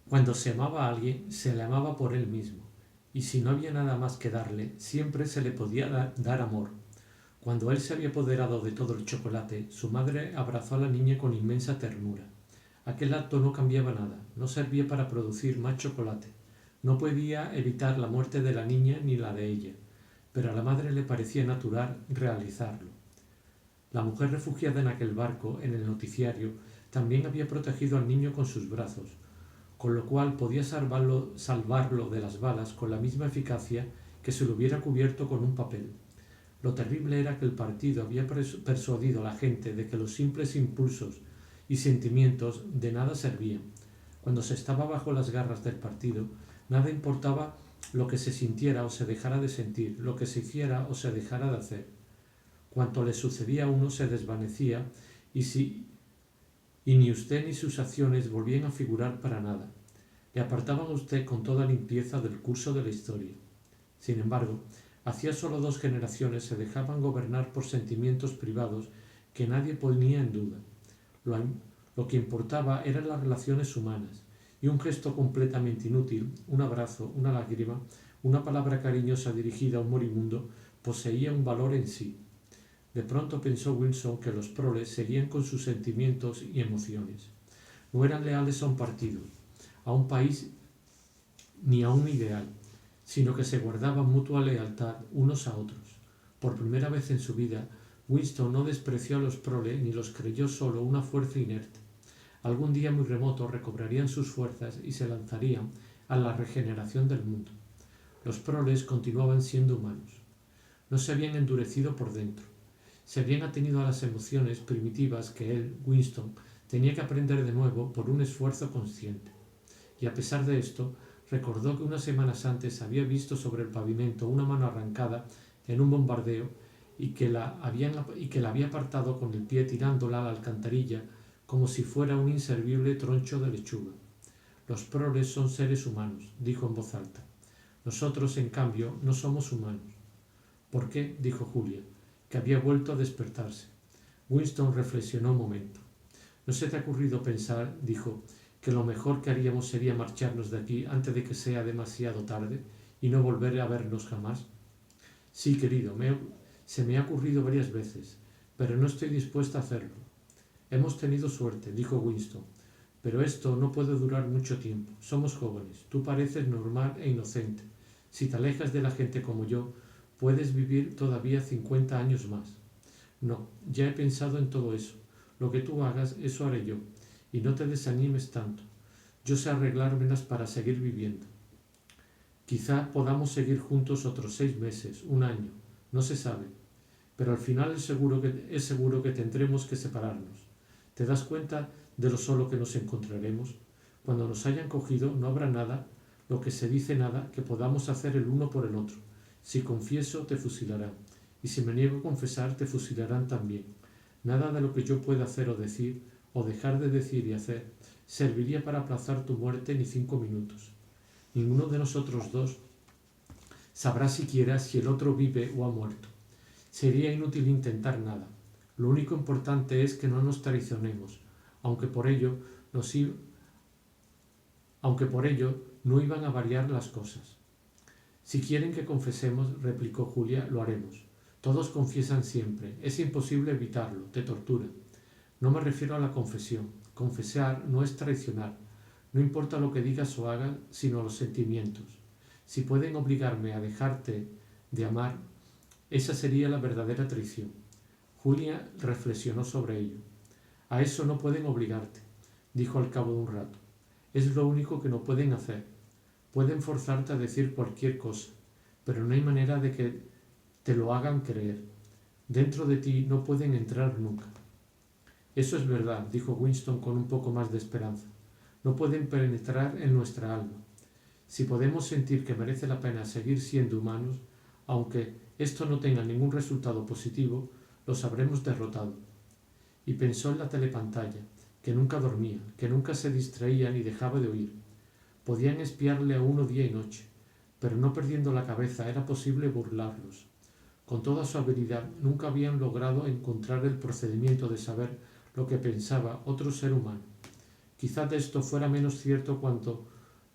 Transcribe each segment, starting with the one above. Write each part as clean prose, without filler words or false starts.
Cuando se amaba a alguien, se le amaba por él mismo, y si no había nada más que darle, siempre se le podía dar amor. Cuando él se había apoderado de todo el chocolate, su madre abrazó a la niña con inmensa ternura. Aquel acto no cambiaba nada, no servía para producir más chocolate, no podía evitar la muerte de la niña ni la de ella, pero a la madre le parecía natural realizarlo. La mujer refugiada en aquel barco, en el noticiario, también había protegido al niño con sus brazos, con lo cual podía salvarlo de las balas con la misma eficacia que si lo hubiera cubierto con un papel. Lo terrible era que el partido había persuadido a la gente de que los simples impulsos y sentimientos de nada servían. Cuando se estaba bajo las garras del partido, nada importaba lo que se sintiera o se dejara de sentir, lo que se hiciera o se dejara de hacer. Cuanto le sucedía a uno se desvanecía y ni usted ni sus acciones volvían a figurar para nada. Le apartaban a usted con toda limpieza del curso de la historia. Sin embargo, hacía solo 2 generaciones se dejaban gobernar por sentimientos privados que nadie ponía en duda. Lo que importaba eran las relaciones humanas, y un gesto completamente inútil, un abrazo, una lágrima, una palabra cariñosa dirigida a un moribundo, poseía un valor en sí. De pronto pensó Wilson que los proles seguían con sus sentimientos y emociones. No eran leales a un partido, a un país ni a un ideal, sino que se guardaban mutua lealtad unos a otros. Por primera vez en su vida, Winston no despreció a los proles ni los creyó solo una fuerza inerte. Algún día muy remoto recobrarían sus fuerzas y se lanzarían a la regeneración del mundo. Los proles continuaban siendo humanos. No se habían endurecido por dentro. Se habían atenido a las emociones primitivas que él, Winston, tenía que aprender de nuevo por un esfuerzo consciente. Y a pesar de esto, recordó que unas semanas antes había visto sobre el pavimento una mano arrancada en un bombardeo y que la había apartado con el pie tirándola a la alcantarilla como si fuera un inservible troncho de lechuga. Los proles son seres humanos, dijo en voz alta. Nosotros, en cambio, no somos humanos. ¿Por qué? Dijo Julia, que había vuelto a despertarse. Winston reflexionó un momento. ¿No se te ha ocurrido pensar, dijo, que lo mejor que haríamos sería marcharnos de aquí antes de que sea demasiado tarde y no volver a vernos jamás? Sí, querido, se me ha ocurrido varias veces, pero no estoy dispuesta a hacerlo. Hemos tenido suerte, dijo Winston, pero esto no puede durar mucho tiempo. Somos jóvenes, tú pareces normal e inocente. Si te alejas de la gente como yo, puedes vivir todavía 50 años más. No, ya he pensado en todo eso. Lo que tú hagas, eso haré yo. Y no te desanimes tanto. Yo sé arreglármelas para seguir viviendo. Quizá podamos seguir juntos otros 6 meses, un año, no se sabe. Pero al final es seguro que tendremos que separarnos. ¿Te das cuenta de lo solo que nos encontraremos? Cuando nos hayan cogido no habrá nada, lo que se dice nada, que podamos hacer el uno por el otro. Si confieso, te fusilarán. Y si me niego a confesar, te fusilarán también. Nada de lo que yo pueda hacer o decir, o dejar de decir y hacer, serviría para aplazar tu muerte ni 5 minutos. Ninguno de nosotros dos sabrá siquiera si el otro vive o ha muerto. Sería inútil intentar nada. Lo único importante es que no nos traicionemos, aunque por ello no iban a variar las cosas. Si quieren que confesemos, replicó Julia, lo haremos. Todos confiesan siempre. Es imposible evitarlo. Te tortura. No me refiero a la confesión. Confesar no es traicionar. No importa lo que digas o hagas, sino los sentimientos. Si pueden obligarme a dejarte de amar, esa sería la verdadera traición. Julia reflexionó sobre ello. A eso no pueden obligarte, dijo al cabo de un rato. Es lo único que no pueden hacer. Pueden forzarte a decir cualquier cosa, pero no hay manera de que te lo hagan creer. Dentro de ti no pueden entrar nunca. Eso es verdad, dijo Winston con un poco más de esperanza. No pueden penetrar en nuestra alma. Si podemos sentir que merece la pena seguir siendo humanos, aunque esto no tenga ningún resultado positivo, los habremos derrotado. Y pensó en la telepantalla, que nunca dormía, que nunca se distraía ni dejaba de oír. Podían espiarle a uno día y noche, pero no perdiendo la cabeza era posible burlarlos. Con toda su habilidad nunca habían logrado encontrar el procedimiento de saber lo que pensaba otro ser humano. Quizás esto fuera menos cierto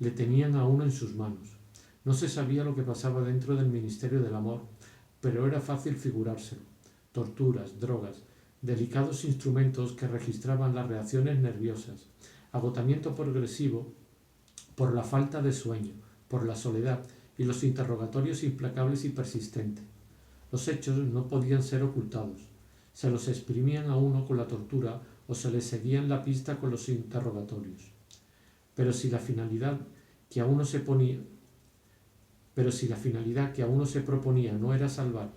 le tenían a uno en sus manos. No se sabía lo que pasaba dentro del Ministerio del Amor, pero era fácil figurárselo. Torturas, drogas, delicados instrumentos que registraban las reacciones nerviosas, agotamiento progresivo por la falta de sueño, por la soledad y los interrogatorios implacables y persistentes. Los hechos no podían ser ocultados. Se los exprimían a uno con la tortura o se le seguían la pista con los interrogatorios. Pero si la finalidad que a uno se proponía no era salvar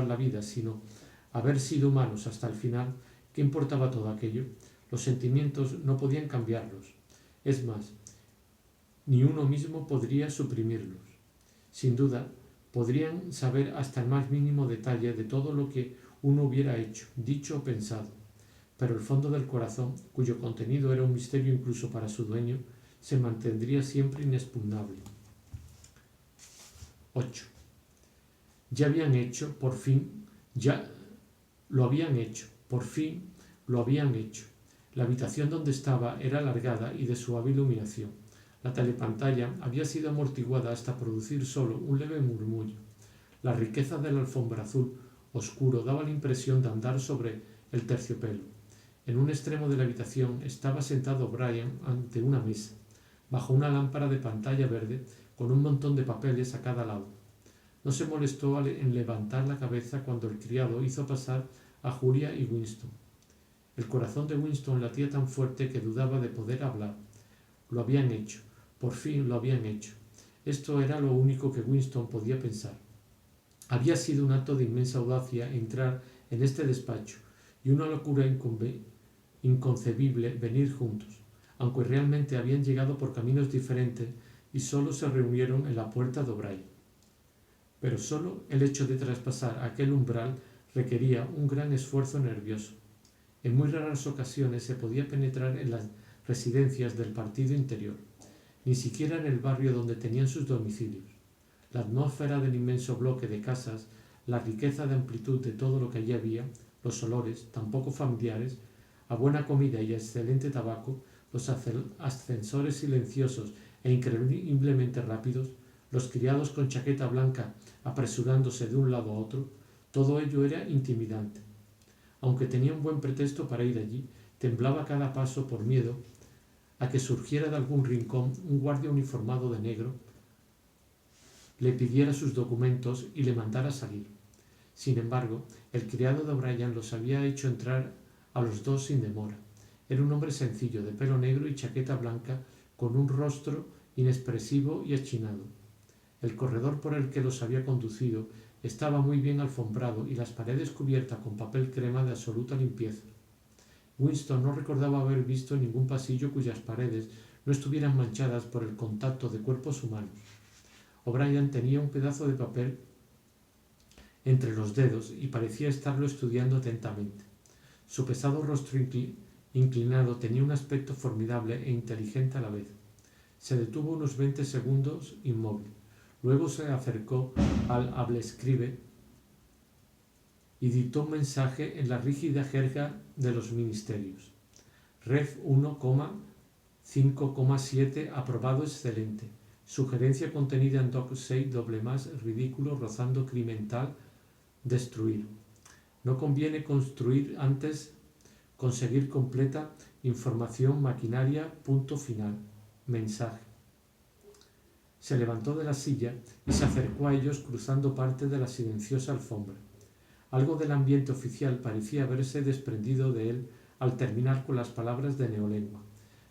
la vida, sino haber sido humanos hasta el final, ¿qué importaba todo aquello? Los sentimientos no podían cambiarlos. Es más, ni uno mismo podría suprimirlos. Sin duda, podrían saber hasta el más mínimo detalle de todo lo que uno hubiera hecho, dicho o pensado, pero el fondo del corazón, cuyo contenido era un misterio incluso para su dueño, se mantendría siempre inexpugnable. 8. Ya lo habían hecho, por fin lo habían hecho. La habitación donde estaba era alargada y de suave iluminación. La telepantalla había sido amortiguada hasta producir solo un leve murmullo. La riqueza de la alfombra azul oscuro daba la impresión de andar sobre el terciopelo. En un extremo de la habitación estaba sentado Brian ante una mesa, bajo una lámpara de pantalla verde con un montón de papeles a cada lado. No se molestó en levantar la cabeza cuando el criado hizo pasar a Julia y Winston. El corazón de Winston latía tan fuerte que dudaba de poder hablar. Lo habían hecho. Por fin lo habían hecho. Esto era lo único que Winston podía pensar. Había sido un acto de inmensa audacia entrar en este despacho y una locura inconcebible venir juntos, aunque realmente habían llegado por caminos diferentes y solo se reunieron en la puerta de O'Brien. Pero solo el hecho de traspasar aquel umbral requería un gran esfuerzo nervioso. En muy raras ocasiones se podía penetrar en las residencias del partido interior, ni siquiera en el barrio donde tenían sus domicilios. La atmósfera del inmenso bloque de casas, la riqueza de amplitud de todo lo que allí había, los olores, tan poco familiares, a buena comida y excelente tabaco, los ascensores silenciosos e increíblemente rápidos, los criados con chaqueta blanca apresurándose de un lado a otro, todo ello era intimidante. Aunque tenía un buen pretexto para ir allí, temblaba a cada paso por miedo a que surgiera de algún rincón un guardia uniformado de negro, le pidiera sus documentos y le mandara salir. Sin embargo, el criado de O'Brien los había hecho entrar a los dos sin demora. Era un hombre sencillo, de pelo negro y chaqueta blanca, con un rostro inexpresivo y achinado. El corredor por el que los había conducido estaba muy bien alfombrado y las paredes cubiertas con papel crema de absoluta limpieza. Winston no recordaba haber visto ningún pasillo cuyas paredes no estuvieran manchadas por el contacto de cuerpos humanos. O'Brien tenía un pedazo de papel entre los dedos y parecía estarlo estudiando atentamente. Su pesado rostro inclinado tenía un aspecto formidable e inteligente a la vez. Se detuvo unos 20 segundos inmóvil. Luego se acercó al hablescribe y dictó un mensaje en la rígida jerga de los ministerios. Ref 1,5,7 aprobado excelente. Sugerencia contenida en Doc 6 doble más ridículo rozando criminal destruir. No conviene construir antes conseguir completa información maquinaria punto final. Mensaje. Se levantó de la silla y se acercó a ellos cruzando parte de la silenciosa alfombra. Algo del ambiente oficial parecía haberse desprendido de él al terminar con las palabras de neolengua,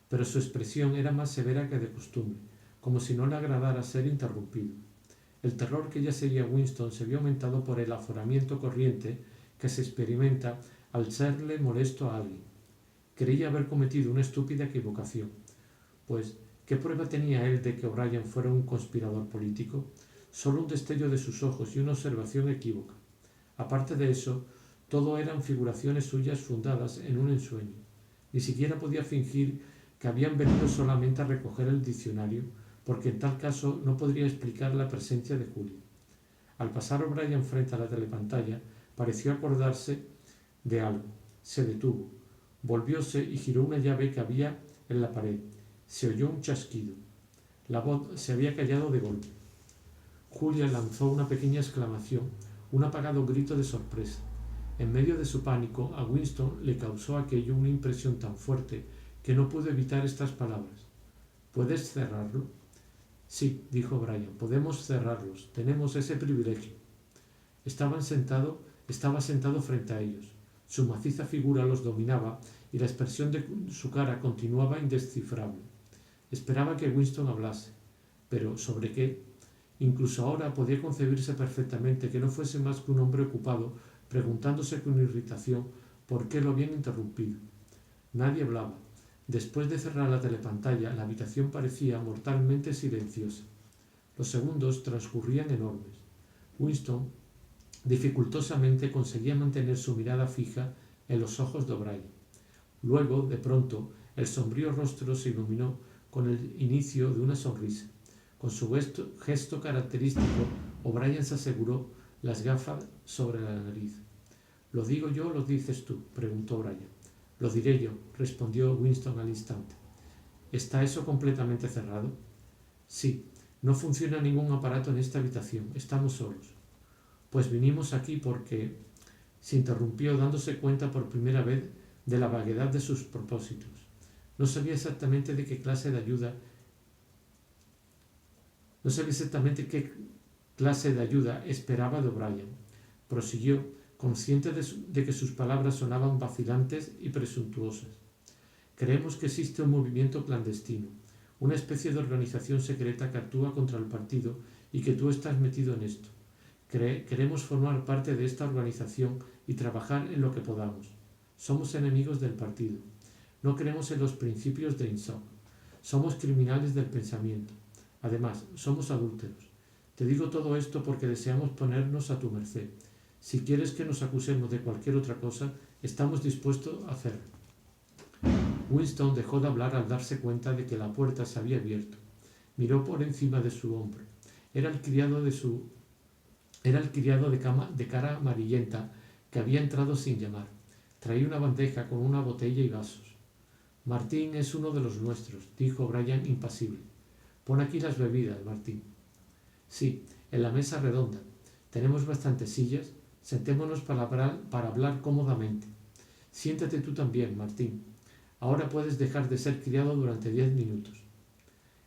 pero su expresión era más severa que de costumbre, como si no le agradara ser interrumpido. El terror que ya seguía a Winston se vio aumentado por el aforamiento corriente que se experimenta al serle molesto a alguien. Creía haber cometido una estúpida equivocación, pues ¿qué prueba tenía él de que O'Brien fuera un conspirador político? Solo un destello de sus ojos y una observación equívoca. Aparte de eso, todo eran figuraciones suyas fundadas en un ensueño. Ni siquiera podía fingir que habían venido solamente a recoger el diccionario, porque en tal caso no podría explicar la presencia de Julia. Al pasar O'Brien frente a la telepantalla, pareció acordarse de algo. Se detuvo. Volvióse y giró una llave que había en la pared. Se oyó un chasquido. La voz se había callado de golpe. Julia lanzó una pequeña exclamación, un apagado grito de sorpresa. En medio de su pánico, a Winston le causó aquello una impresión tan fuerte que no pudo evitar estas palabras. ¿Puedes cerrarlo? Sí, dijo Brian, podemos cerrarlos. Tenemos ese privilegio. Estaba sentado frente a ellos. Su maciza figura los dominaba y la expresión de su cara continuaba indescifrable. Esperaba que Winston hablase. ¿Pero sobre qué? Incluso ahora podía concebirse perfectamente que no fuese más que un hombre ocupado preguntándose con irritación por qué lo habían interrumpido. Nadie hablaba. Después de cerrar la telepantalla, la habitación parecía mortalmente silenciosa. Los segundos transcurrían enormes. Winston dificultosamente conseguía mantener su mirada fija en los ojos de O'Brien. Luego, de pronto, el sombrío rostro se iluminó con el inicio de una sonrisa. Con su gesto característico, O'Brien se aseguró las gafas sobre la nariz. ¿Lo digo yo o lo dices tú?, preguntó O'Brien. Lo diré yo, respondió Winston al instante. ¿Está eso completamente cerrado? Sí, no funciona ningún aparato en esta habitación, estamos solos. Pues vinimos aquí porque... se interrumpió dándose cuenta por primera vez de la vaguedad de sus propósitos. No sabía exactamente qué clase de ayuda esperaba de O'Brien. Prosiguió, consciente de que sus palabras sonaban vacilantes y presuntuosas. Creemos que existe un movimiento clandestino, una especie de organización secreta que actúa contra el partido y que tú estás metido en esto. Queremos formar parte de esta organización y trabajar en lo que podamos. Somos enemigos del partido. No creemos en los principios de INSOC. Somos criminales del pensamiento. Además, somos adúlteros. Te digo todo esto porque deseamos ponernos a tu merced. Si quieres que nos acusemos de cualquier otra cosa, estamos dispuestos a hacerlo. Winston dejó de hablar al darse cuenta de que la puerta se había abierto. Miró por encima de su hombro. Era el criado de cara amarillenta que había entrado sin llamar. Traía una bandeja con una botella y vasos. Martín es uno de los nuestros, dijo Brian impasible. Pon aquí las bebidas, Martín. Sí, en la mesa redonda. Tenemos bastantes sillas. Sentémonos para hablar cómodamente. Siéntate tú también, Martín. Ahora puedes dejar de ser criado durante 10 minutos.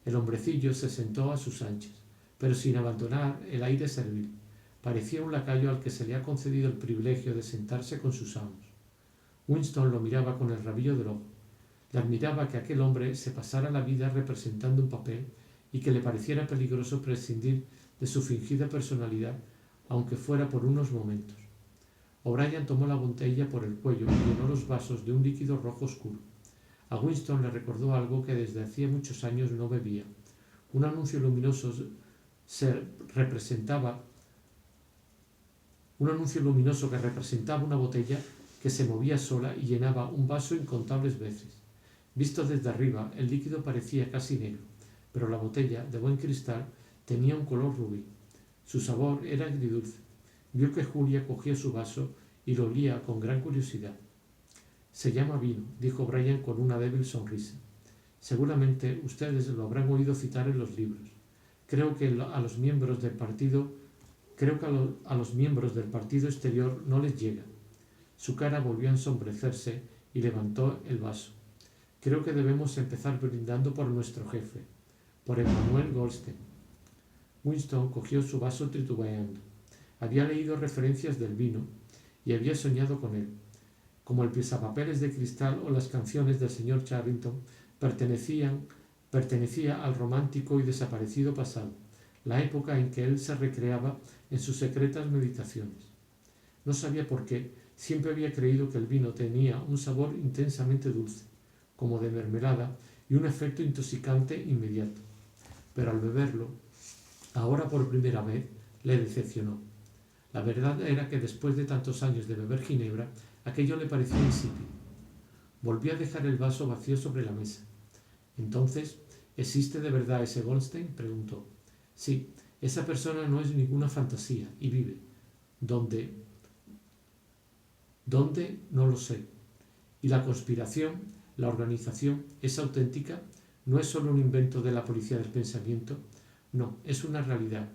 El hombrecillo se sentó a sus anchas, pero sin abandonar el aire servil. Parecía un lacayo al que se le ha concedido el privilegio de sentarse con sus amos. Winston lo miraba con el rabillo del ojo. Le admiraba que aquel hombre se pasara la vida representando un papel y que le pareciera peligroso prescindir de su fingida personalidad, aunque fuera por unos momentos. O'Brien tomó la botella por el cuello y llenó los vasos de un líquido rojo oscuro. A Winston le recordó algo que desde hacía muchos años no bebía. Un anuncio luminoso que representaba una botella que se movía sola y llenaba un vaso incontables veces. Visto desde arriba, el líquido parecía casi negro, pero la botella, de buen cristal, tenía un color rubí. Su sabor era agridulce. Vio que Julia cogía su vaso y lo olía con gran curiosidad. Se llama vino, dijo Brian con una débil sonrisa. Seguramente ustedes lo habrán oído citar en los libros. Creo que a los miembros del partido exterior no les llega. Su cara volvió a ensombrecerse y levantó el vaso. Creo que debemos empezar brindando por nuestro jefe, por Emmanuel Goldstein. Winston cogió su vaso titubeando. Había leído referencias del vino y había soñado con él. Como el pisapapeles de cristal o las canciones del señor Charrington, pertenecía al romántico y desaparecido pasado, la época en que él se recreaba en sus secretas meditaciones. No sabía por qué, siempre había creído que el vino tenía un sabor intensamente dulce, como de mermelada, y un efecto intoxicante inmediato. Pero al beberlo, ahora por primera vez, le decepcionó. La verdad era que después de tantos años de beber ginebra, aquello le parecía insípido. Volvió a dejar el vaso vacío sobre la mesa. Entonces, ¿existe de verdad ese Goldstein?, preguntó. Sí, esa persona no es ninguna fantasía y vive. ¿Dónde? No lo sé. Y la conspiración, la organización, es auténtica, no es solo un invento de la policía del pensamiento, no, es una realidad.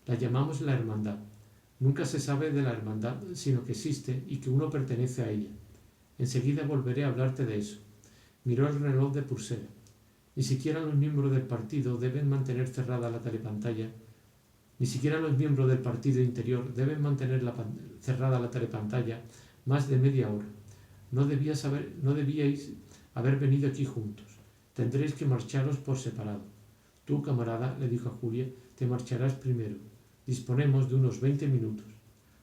La llamamos la hermandad. Nunca se sabe de la hermandad, sino que existe y que uno pertenece a ella. Enseguida volveré a hablarte de eso. Miró el reloj de pulsera. Ni siquiera los miembros del partido deben mantener cerrada la telepantalla. Ni siquiera los miembros del partido interior deben mantener cerrada la telepantalla más de media hora. No debíais haber venido aquí juntos. Tendréis que marcharos por separado. Tú, camarada, le dijo a Julia, te marcharás primero. Disponemos de unos 20 minutos.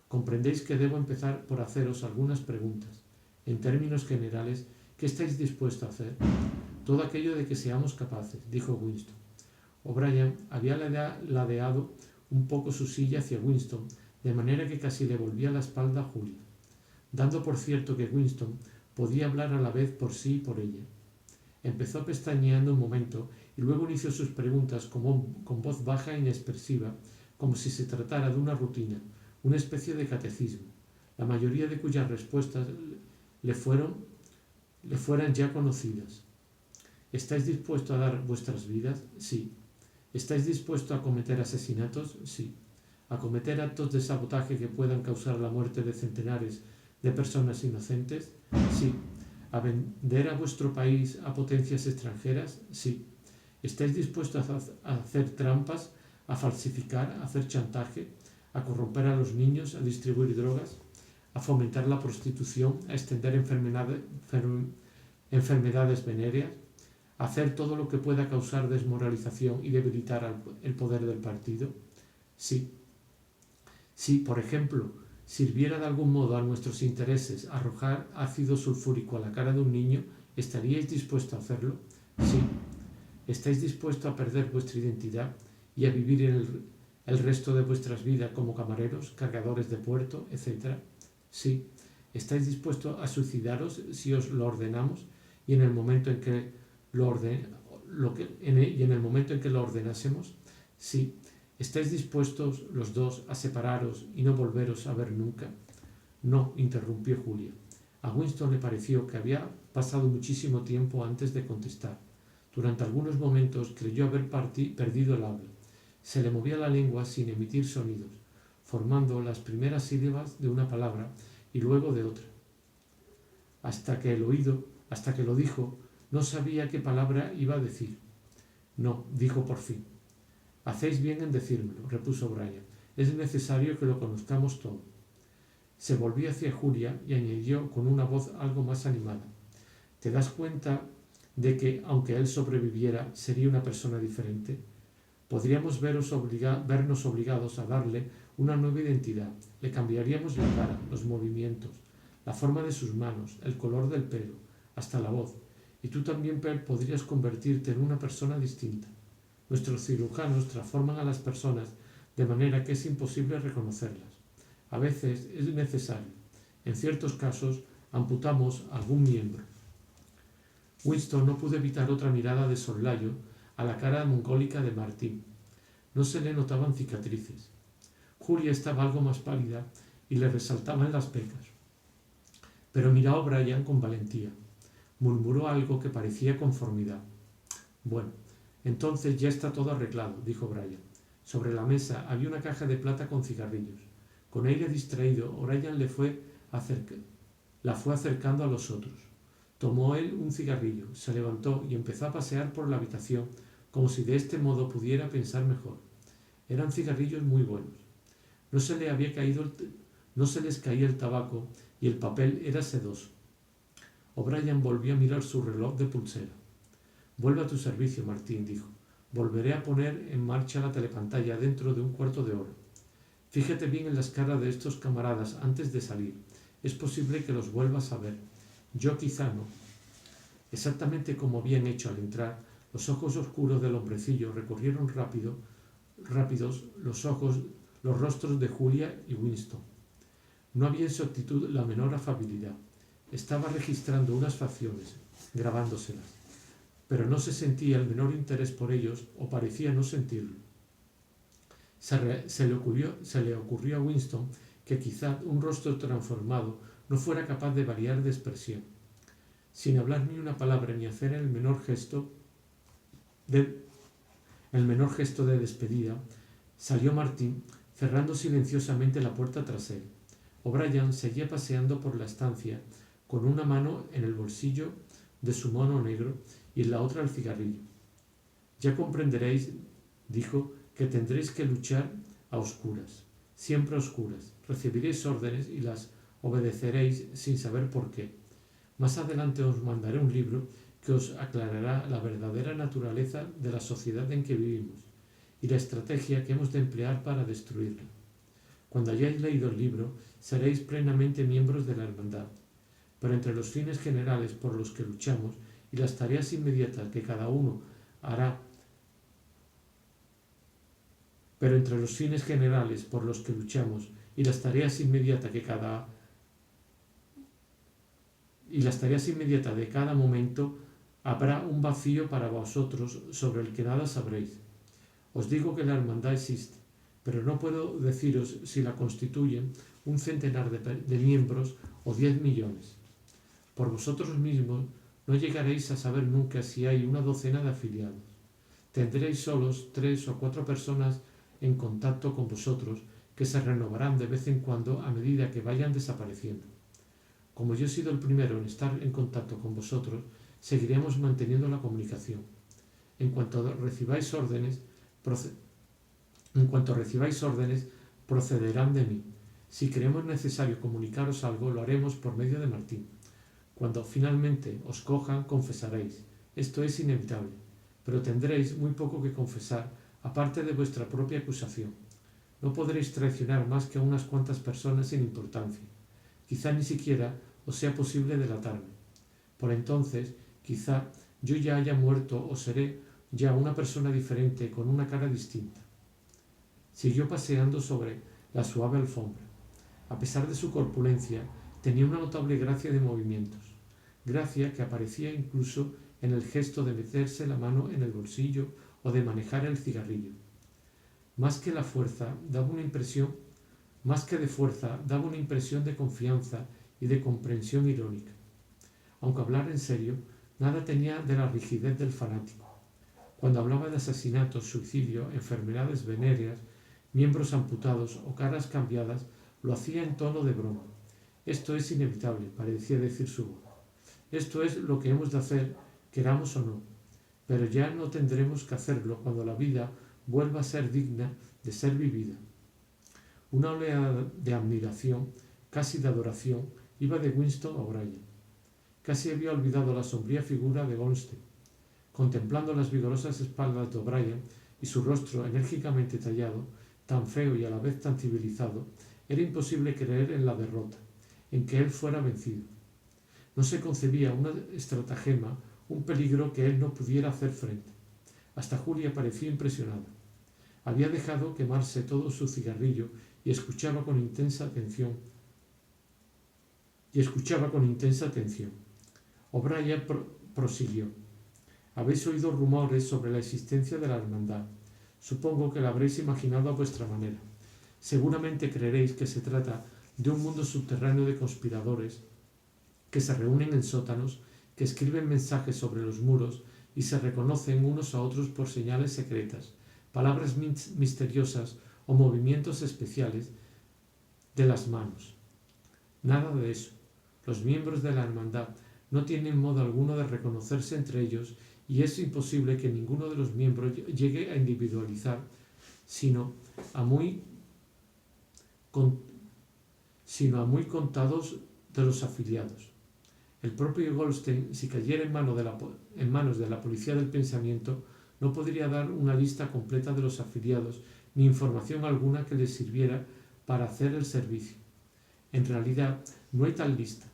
Comprendéis que debo empezar por haceros algunas preguntas. En términos generales, ¿qué estáis dispuesto a hacer? Todo aquello de que seamos capaces, dijo Winston. O'Brien había ladeado un poco su silla hacia Winston, de manera que casi le volvía la espalda a Julia, dando por cierto que Winston podía hablar a la vez por sí y por ella. Empezó pestañeando un momento y luego inició sus preguntas con voz baja e inexpresiva, como si se tratara de una rutina, una especie de catecismo, la mayoría de cuyas respuestas le fueran ya conocidas. ¿Estáis dispuesto a dar vuestras vidas? Sí. ¿Estáis dispuesto a cometer asesinatos? Sí. ¿A cometer actos de sabotaje que puedan causar la muerte de centenares de personas inocentes? Sí. ¿A vender a vuestro país a potencias extranjeras? Sí. ¿Estáis dispuestos a hacer trampas, a falsificar, a hacer chantaje, a corromper a los niños, a distribuir drogas, a fomentar la prostitución, a extender enfermedades venéreas, a hacer todo lo que pueda causar desmoralización y debilitar el poder del partido? Sí. Si, por ejemplo, sirviera de algún modo a nuestros intereses arrojar ácido sulfúrico a la cara de un niño, ¿estaríais dispuesto a hacerlo? Sí. ¿Estáis dispuesto a perder vuestra identidad y a vivir el resto de vuestras vidas como camareros, cargadores de puerto, etc.? Sí. ¿Estáis dispuesto a suicidaros si os lo ordenamos y en el momento en que lo ordenásemos? Sí. ¿Estáis dispuestos los dos a separaros y no volveros a ver nunca? No, interrumpió Julia. A Winston le pareció que había pasado muchísimo tiempo antes de contestar. Durante algunos momentos creyó haber perdido el habla. Se le movía la lengua sin emitir sonidos, formando las primeras sílabas de una palabra y luego de otra. Hasta que lo dijo, no sabía qué palabra iba a decir. No, dijo por fin. Hacéis bien en decírmelo, repuso O'Brien. Es necesario que lo conozcamos todo. Se volvió hacia Julia y añadió con una voz algo más animada. ¿Te das cuenta de que, aunque él sobreviviera, sería una persona diferente? Podríamos vernos obligados a darle una nueva identidad. Le cambiaríamos la cara, los movimientos, la forma de sus manos, el color del pelo, hasta la voz. Y tú también, podrías convertirte en una persona distinta. Nuestros cirujanos transforman a las personas de manera que es imposible reconocerlas. A veces es necesario. En ciertos casos, amputamos algún miembro. Winston no pudo evitar otra mirada de soslayo a la cara mongólica de Martín. No se le notaban cicatrices. Julia estaba algo más pálida y le resaltaban las pecas. Pero miró a O'Brien con valentía. Murmuró algo que parecía conformidad. Bueno, entonces ya está todo arreglado, dijo O'Brien. Sobre la mesa había una caja de plata con cigarrillos. Con aire distraído, O'Brien la fue acercando a los otros. Tomó él un cigarrillo, se levantó y empezó a pasear por la habitación, como si de este modo pudiera pensar mejor. Eran cigarrillos muy buenos. No se les caía el tabaco y el papel era sedoso. O'Brien volvió a mirar su reloj de pulsera. Vuelve a tu servicio, Martín, dijo. Volveré a poner en marcha la telepantalla dentro de un cuarto de hora. Fíjate bien en las caras de estos camaradas antes de salir. Es posible que los vuelvas a ver. Yo quizá no. Exactamente como habían hecho al entrar, los ojos oscuros del hombrecillo recorrieron rápidos los rostros de Julia y Winston. No había en su actitud la menor afabilidad. Estaba registrando unas facciones, grabándoselas, pero no se sentía el menor interés por ellos o parecía no sentirlo. Se le ocurrió a Winston que quizá un rostro transformado no fuera capaz de variar de expresión. Sin hablar ni una palabra ni hacer el menor gesto de despedida, salió Martín, cerrando silenciosamente la puerta tras él. O'Brien seguía paseando por la estancia, con una mano en el bolsillo de su mono negro y en la otra el cigarrillo. Ya comprenderéis, dijo, que tendréis que luchar a oscuras, siempre a oscuras. Recibiréis órdenes y las obedeceréis sin saber por qué. Más adelante os mandaré un libro que os aclarará la verdadera naturaleza de la sociedad en que vivimos y la estrategia que hemos de emplear para destruirla. Cuando hayáis leído el libro, seréis plenamente miembros de la hermandad. Pero entre los fines generales por los que luchamos y las tareas inmediatas que cada uno hará, pero entre los fines generales por los que luchamos y las tareas inmediatas de cada momento, habrá un vacío para vosotros sobre el que nada sabréis. Os digo que la hermandad existe, pero no puedo deciros si la constituyen 100 de miembros o 10 millones. Por vosotros mismos no llegaréis a saber nunca si hay una docena de afiliados. Tendréis solos 3 o 4 personas en contacto con vosotros que se renovarán de vez en cuando a medida que vayan desapareciendo. Como yo he sido el primero en estar en contacto con vosotros, seguiremos manteniendo la comunicación. En cuanto recibáis órdenes, procederán de mí. Si creemos necesario comunicaros algo, lo haremos por medio de Martín. Cuando finalmente os cojan, confesaréis. Esto es inevitable, pero tendréis muy poco que confesar, aparte de vuestra propia acusación. No podréis traicionar más que a unas cuantas personas sin importancia. Quizá ni siquiera os sea posible delatarme. Por entonces, quizá yo ya haya muerto o seré ya una persona diferente con una cara distinta. Siguió paseando sobre la suave alfombra. A pesar de su corpulencia, tenía una notable gracia de movimientos, gracia que aparecía incluso en el gesto de meterse la mano en el bolsillo o de manejar el cigarrillo. Más que de fuerza, daba una impresión de confianza y de comprensión irónica. Aunque hablara en serio, nada tenía de la rigidez del fanático. Cuando hablaba de asesinatos, suicidio, enfermedades venéreas, miembros amputados o caras cambiadas, lo hacía en tono de broma. Esto es inevitable, parecía decir su voz. Esto es lo que hemos de hacer, queramos o no. Pero ya no tendremos que hacerlo cuando la vida vuelva a ser digna de ser vivida. Una oleada de admiración, casi de adoración, iba de Winston a O'Brien. Casi había olvidado la sombría figura de Goldstein. Contemplando las vigorosas espaldas de O'Brien y su rostro enérgicamente tallado, tan feo y a la vez tan civilizado, era imposible creer en la derrota, en que él fuera vencido. No se concebía una estratagema, un peligro que él no pudiera hacer frente. Hasta Julia parecía impresionada. Había dejado quemarse todo su cigarrillo y escuchaba con intensa atención. O'Brien prosiguió. Habéis oído rumores sobre la existencia de la hermandad. Supongo que la habréis imaginado a vuestra manera. Seguramente creeréis que se trata de un mundo subterráneo de conspiradores que se reúnen en sótanos, que escriben mensajes sobre los muros y se reconocen unos a otros por señales secretas, palabras misteriosas o movimientos especiales de las manos. Nada de eso. Los miembros de la hermandad no tienen modo alguno de reconocerse entre ellos y es imposible que ninguno de los miembros llegue a individualizar, sino a muy contados de los afiliados. El propio Goldstein, si cayera en manos de la policía del pensamiento, no podría dar una lista completa de los afiliados ni información alguna que les sirviera para hacer el servicio. En realidad, no hay tal lista.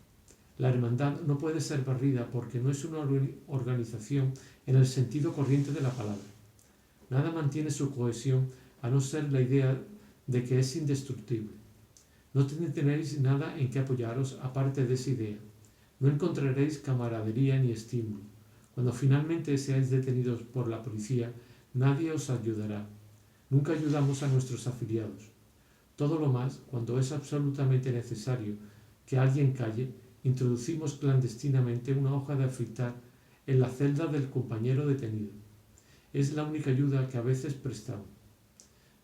La hermandad no puede ser barrida porque no es una organización en el sentido corriente de la palabra. Nada mantiene su cohesión a no ser la idea de que es indestructible. No tenéis nada en que apoyaros aparte de esa idea. No encontraréis camaradería ni estímulo. Cuando finalmente seáis detenidos por la policía, nadie os ayudará. Nunca ayudamos a nuestros afiliados. Todo lo más, cuando es absolutamente necesario que alguien calle, introducimos clandestinamente una hoja de afeitar en la celda del compañero detenido. Es la única ayuda que a veces prestamos.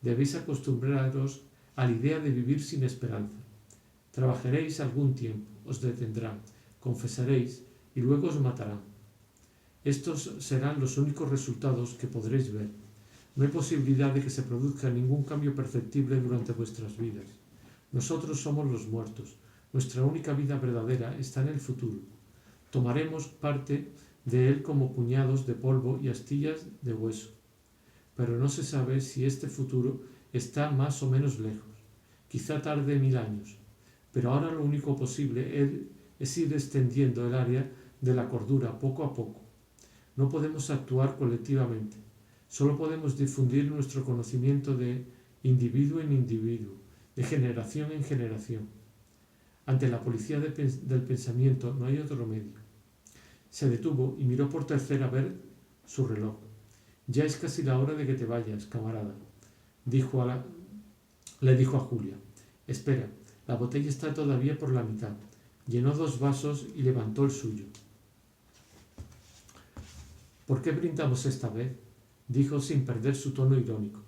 Debéis acostumbraros a la idea de vivir sin esperanza. Trabajaréis algún tiempo, os detendrán, confesaréis y luego os matarán. Estos serán los únicos resultados que podréis ver. No hay posibilidad de que se produzca ningún cambio perceptible durante vuestras vidas. Nosotros somos los muertos. Nuestra única vida verdadera está en el futuro. Tomaremos parte de él como puñados de polvo y astillas de hueso. Pero no se sabe si este futuro está más o menos lejos. Quizá tarde 1000 años. Pero ahora lo único posible es ir extendiendo el área de la cordura poco a poco. No podemos actuar colectivamente. Solo podemos difundir nuestro conocimiento de individuo en individuo, de generación en generación. Ante la policía del pensamiento no hay otro medio. Se detuvo y miró por tercera vez su reloj. Ya es casi la hora de que te vayas, camarada, le dijo a Julia. Espera, la botella está todavía por la mitad. Llenó 2 vasos y levantó el suyo. ¿Por qué brindamos esta vez?, dijo sin perder su tono irónico.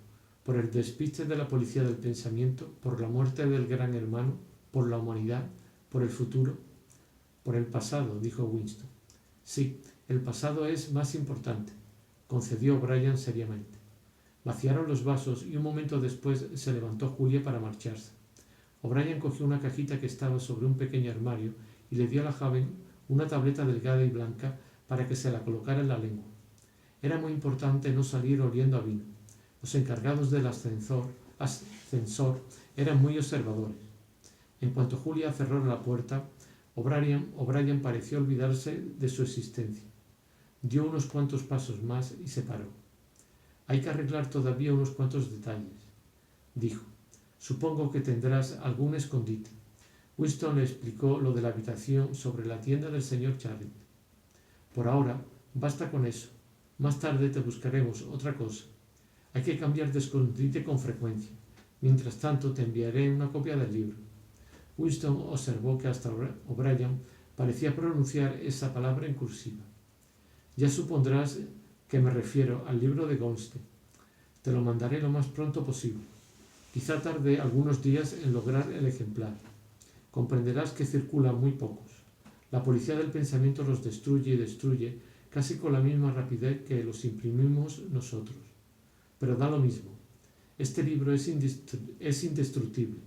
¿Por el despiste de la policía del pensamiento? ¿Por la muerte del gran hermano? ¿Por la humanidad? ¿Por el futuro? Por el pasado, dijo Winston. Sí, el pasado es más importante, concedió O'Brien seriamente. Vaciaron los vasos y un momento después se levantó Julia para marcharse. O'Brien cogió una cajita que estaba sobre un pequeño armario y le dio a la joven una tableta delgada y blanca para que se la colocara en la lengua. Era muy importante no salir oliendo a vino. Los encargados del ascensor eran muy observadores. En cuanto Julia cerró la puerta, O'Brien pareció olvidarse de su existencia. Dio unos cuantos pasos más y se paró. Hay que arreglar todavía unos cuantos detalles, dijo. Supongo que tendrás algún escondite. Winston le explicó lo de la habitación sobre la tienda del señor Charrington. Por ahora, basta con eso. Más tarde te buscaremos otra cosa. Hay que cambiar de escondite con frecuencia. Mientras tanto, te enviaré una copia del libro. Winston observó que hasta O'Brien parecía pronunciar esa palabra en cursiva. Ya supondrás que me refiero al libro de Goldstein. Te lo mandaré lo más pronto posible. Quizá tarde algunos días en lograr el ejemplar. Comprenderás que circulan muy pocos. La policía del pensamiento los destruye y destruye casi con la misma rapidez que los imprimimos nosotros. Pero da lo mismo. Este libro es indestructible.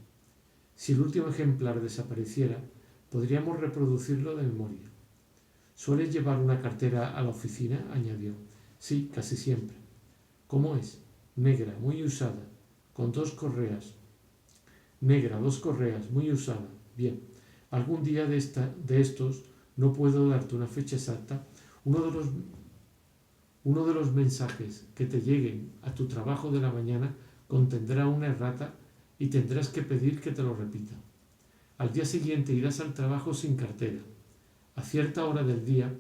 Si el último ejemplar desapareciera, podríamos reproducirlo de memoria. ¿Sueles llevar una cartera a la oficina?, añadió. Sí, casi siempre. ¿Cómo es? Negra, muy usada, con 2 correas. Negra, 2 correas, muy usada. Bien, algún día de estos, no puedo darte una fecha exacta, uno de los mensajes que te lleguen a tu trabajo de la mañana contendrá una errata y tendrás que pedir que te lo repita. Al día siguiente irás al trabajo sin cartera. A cierta hora del día,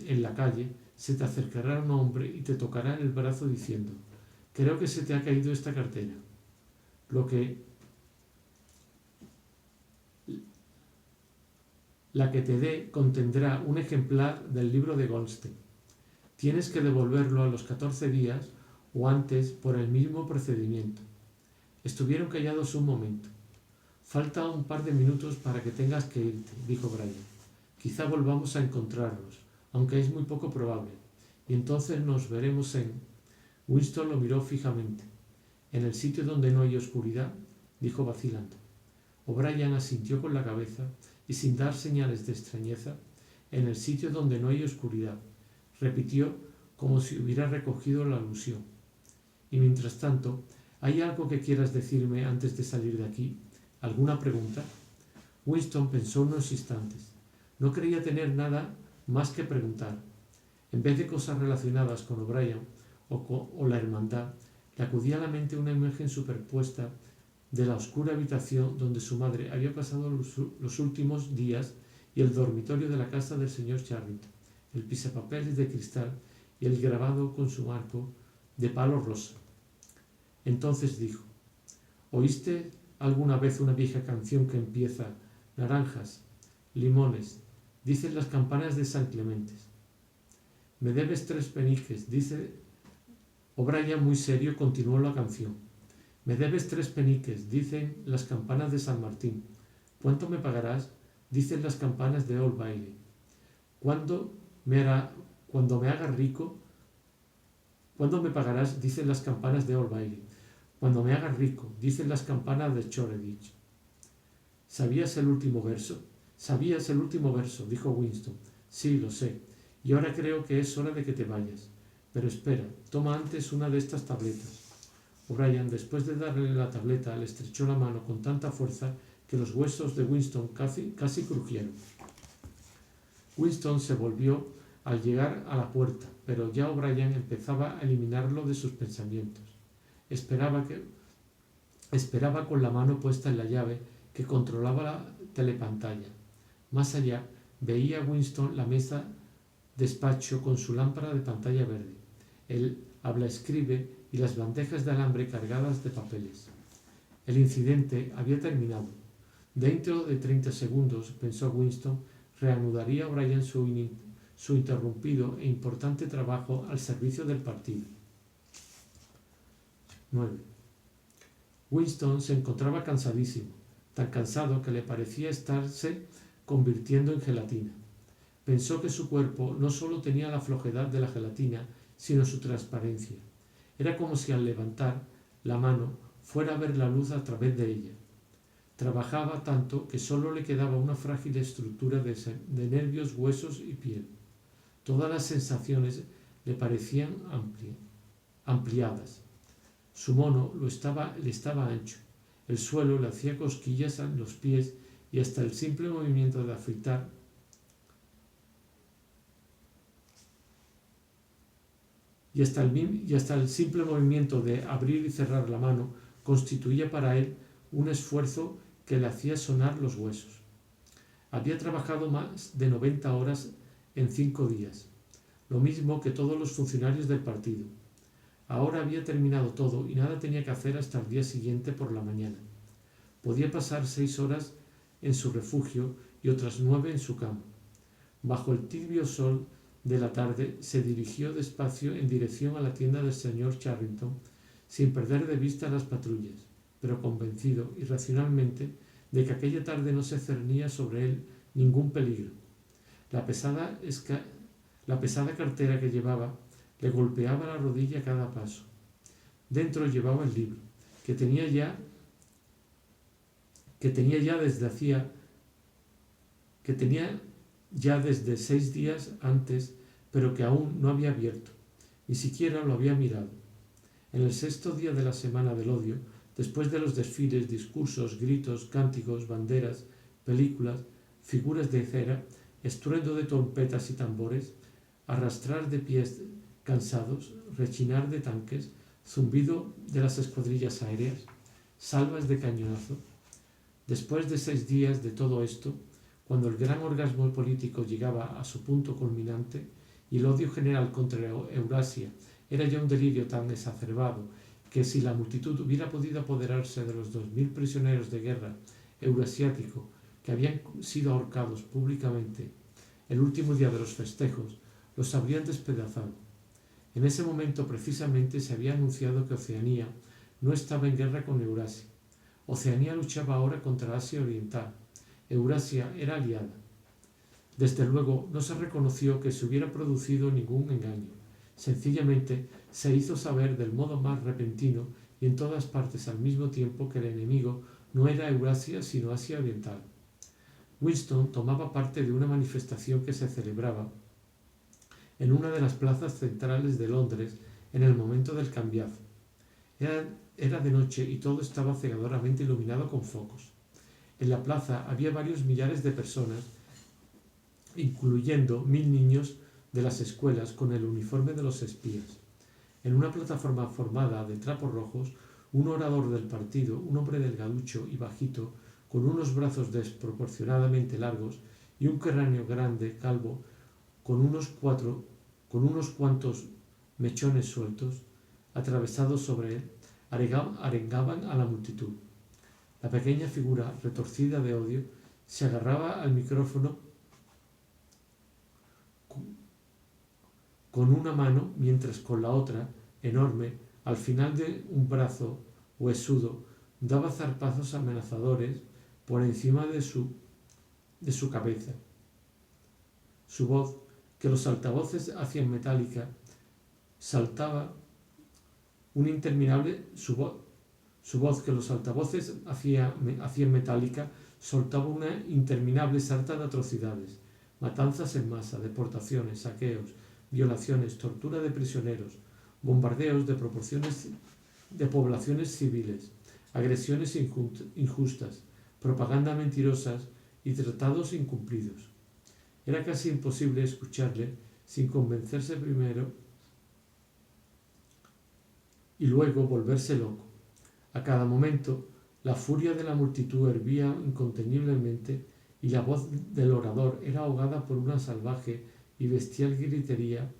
en la calle, se te acercará un hombre y te tocará en el brazo diciendo: creo que se te ha caído esta cartera. La que te dé contendrá un ejemplar del libro de Goldstein. Tienes que devolverlo a los 14 días o antes por el mismo procedimiento. Estuvieron callados un momento. Falta un par de minutos para que tengas que irte, dijo Brian. Quizá volvamos a encontrarnos, aunque es muy poco probable, y entonces nos veremos en... Winston lo miró fijamente. ¿En el sitio donde no hay oscuridad?, dijo vacilando. O'Brien asintió con la cabeza y sin dar señales de extrañeza. En el sitio donde no hay oscuridad, repitió como si hubiera recogido la alusión. Y mientras tanto, ¿hay algo que quieras decirme antes de salir de aquí? ¿Alguna pregunta? Winston pensó unos instantes. No creía tener nada más que preguntar. En vez de cosas relacionadas con O'Brien o la hermandad, le acudía a la mente una imagen superpuesta de la oscura habitación donde su madre había pasado los últimos días y el dormitorio de la casa del señor Charrington, el pisapapeles de cristal y el grabado con su marco de palo rosa. Entonces dijo: ¿oíste alguna vez una vieja canción que empieza naranjas, limones, dicen las campanas de San Clementes. Me debes 3 peniques, dice O'Brien muy serio, continuó la canción. Me debes 3 peniques, dicen las campanas de San Martín. ¿Cuánto me pagarás? Dicen las campanas de Old Bailey. Cuando me hagas rico, ¿cuándo me pagarás? Dicen las campanas de Old Bailey. Cuando me hagas rico, dicen las campanas de Shoreditch. ¿Sabías el último verso? ¿Sabías el último verso?, dijo Winston. Sí, lo sé. Y ahora creo que es hora de que te vayas. Pero espera, toma antes una de estas tabletas. O'Brien, después de darle la tableta, le estrechó la mano con tanta fuerza que los huesos de Winston casi crujieron. Winston se volvió al llegar a la puerta, pero ya O'Brien empezaba a eliminarlo de sus pensamientos. Esperaba con la mano puesta en la llave que controlaba la telepantalla. Más allá, veía a Winston la mesa despacho con su lámpara de pantalla verde, el habla-escribe y las bandejas de alambre cargadas de papeles. El incidente había terminado. Dentro de 30 segundos, pensó Winston, reanudaría O'Brien su interrumpido e importante trabajo al servicio del partido. 9. Winston se encontraba cansadísimo, tan cansado que le parecía estarse convirtiendo en gelatina. Pensó que su cuerpo no solo tenía la flojedad de la gelatina, sino su transparencia. Era como si al levantar la mano fuera a ver la luz a través de ella. Trabajaba tanto que solo le quedaba una frágil estructura de nervios, huesos y piel. Todas las sensaciones le parecían ampliadas. Su mono le estaba ancho. El suelo le hacía cosquillas en los pies y hasta el simple movimiento de afeitar y hasta el simple movimiento de abrir y cerrar la mano constituía para él un esfuerzo que le hacía sonar los huesos. Había trabajado más de 90 horas en 5 días, lo mismo que todos los funcionarios del partido. Ahora había terminado todo y nada tenía que hacer hasta el día siguiente por la mañana. Podía pasar 6 horas en su refugio y otras 9 en su cama. Bajo el tibio sol de la tarde se dirigió despacio en dirección a la tienda del señor Charrington, sin perder de vista las patrullas, pero convencido irracionalmente de que aquella tarde no se cernía sobre él ningún peligro. La pesada cartera que llevaba le golpeaba la rodilla a cada paso. Dentro llevaba el libro, que tenía ya desde 6 días antes, pero que aún no había abierto, ni siquiera lo había mirado. En el 6º día de la Semana del Odio, después de los desfiles, discursos, gritos, cánticos, banderas, películas, figuras de cera, estruendo de trompetas y tambores, arrastrar de pies cansados, rechinar de tanques, zumbido de las escuadrillas aéreas, salvas de cañonazo. Después de 6 días de todo esto, cuando el gran orgasmo político llegaba a su punto culminante y el odio general contra Eurasia era ya un delirio tan exacerbado que si la multitud hubiera podido apoderarse de los 2000 prisioneros de guerra eurasiáticos que habían sido ahorcados públicamente el último día de los festejos, los habrían despedazado. En ese momento precisamente se había anunciado que Oceanía no estaba en guerra con Eurasia. Oceanía luchaba ahora contra Asia Oriental. Eurasia era aliada. Desde luego no se reconoció que se hubiera producido ningún engaño. Sencillamente se hizo saber del modo más repentino y en todas partes al mismo tiempo que el enemigo no era Eurasia sino Asia Oriental. Winston tomaba parte de una manifestación que se celebraba en una de las plazas centrales de Londres en el momento del cambiazo. Era de noche y todo estaba cegadoramente iluminado con focos. En la plaza había varios millares de personas, incluyendo 1000 niños de las escuelas con el uniforme de los espías. En una plataforma formada de trapos rojos, un orador del partido, un hombre delgaducho y bajito, con unos brazos desproporcionadamente largos y un cráneo grande, calvo, con unos cuantos mechones sueltos, atravesados sobre él, arengaban a la multitud. La pequeña figura, retorcida de odio, se agarraba al micrófono con una mano, mientras con la otra, enorme, al final de un brazo huesudo, daba zarpazos amenazadores por encima de su cabeza. Su voz, que los altavoces hacían metálica, saltaba un interminable su voz que los altavoces hacían metálica soltaba una interminable sarta de atrocidades, matanzas en masa, deportaciones, saqueos, violaciones, tortura de prisioneros, bombardeos de poblaciones civiles, agresiones injustas, propaganda mentirosas y tratados incumplidos. Era casi imposible escucharle sin convencerse primero y luego volverse loco. A cada momento, la furia de la multitud hervía inconteniblemente y la voz del orador era ahogada por una salvaje y bestial gritería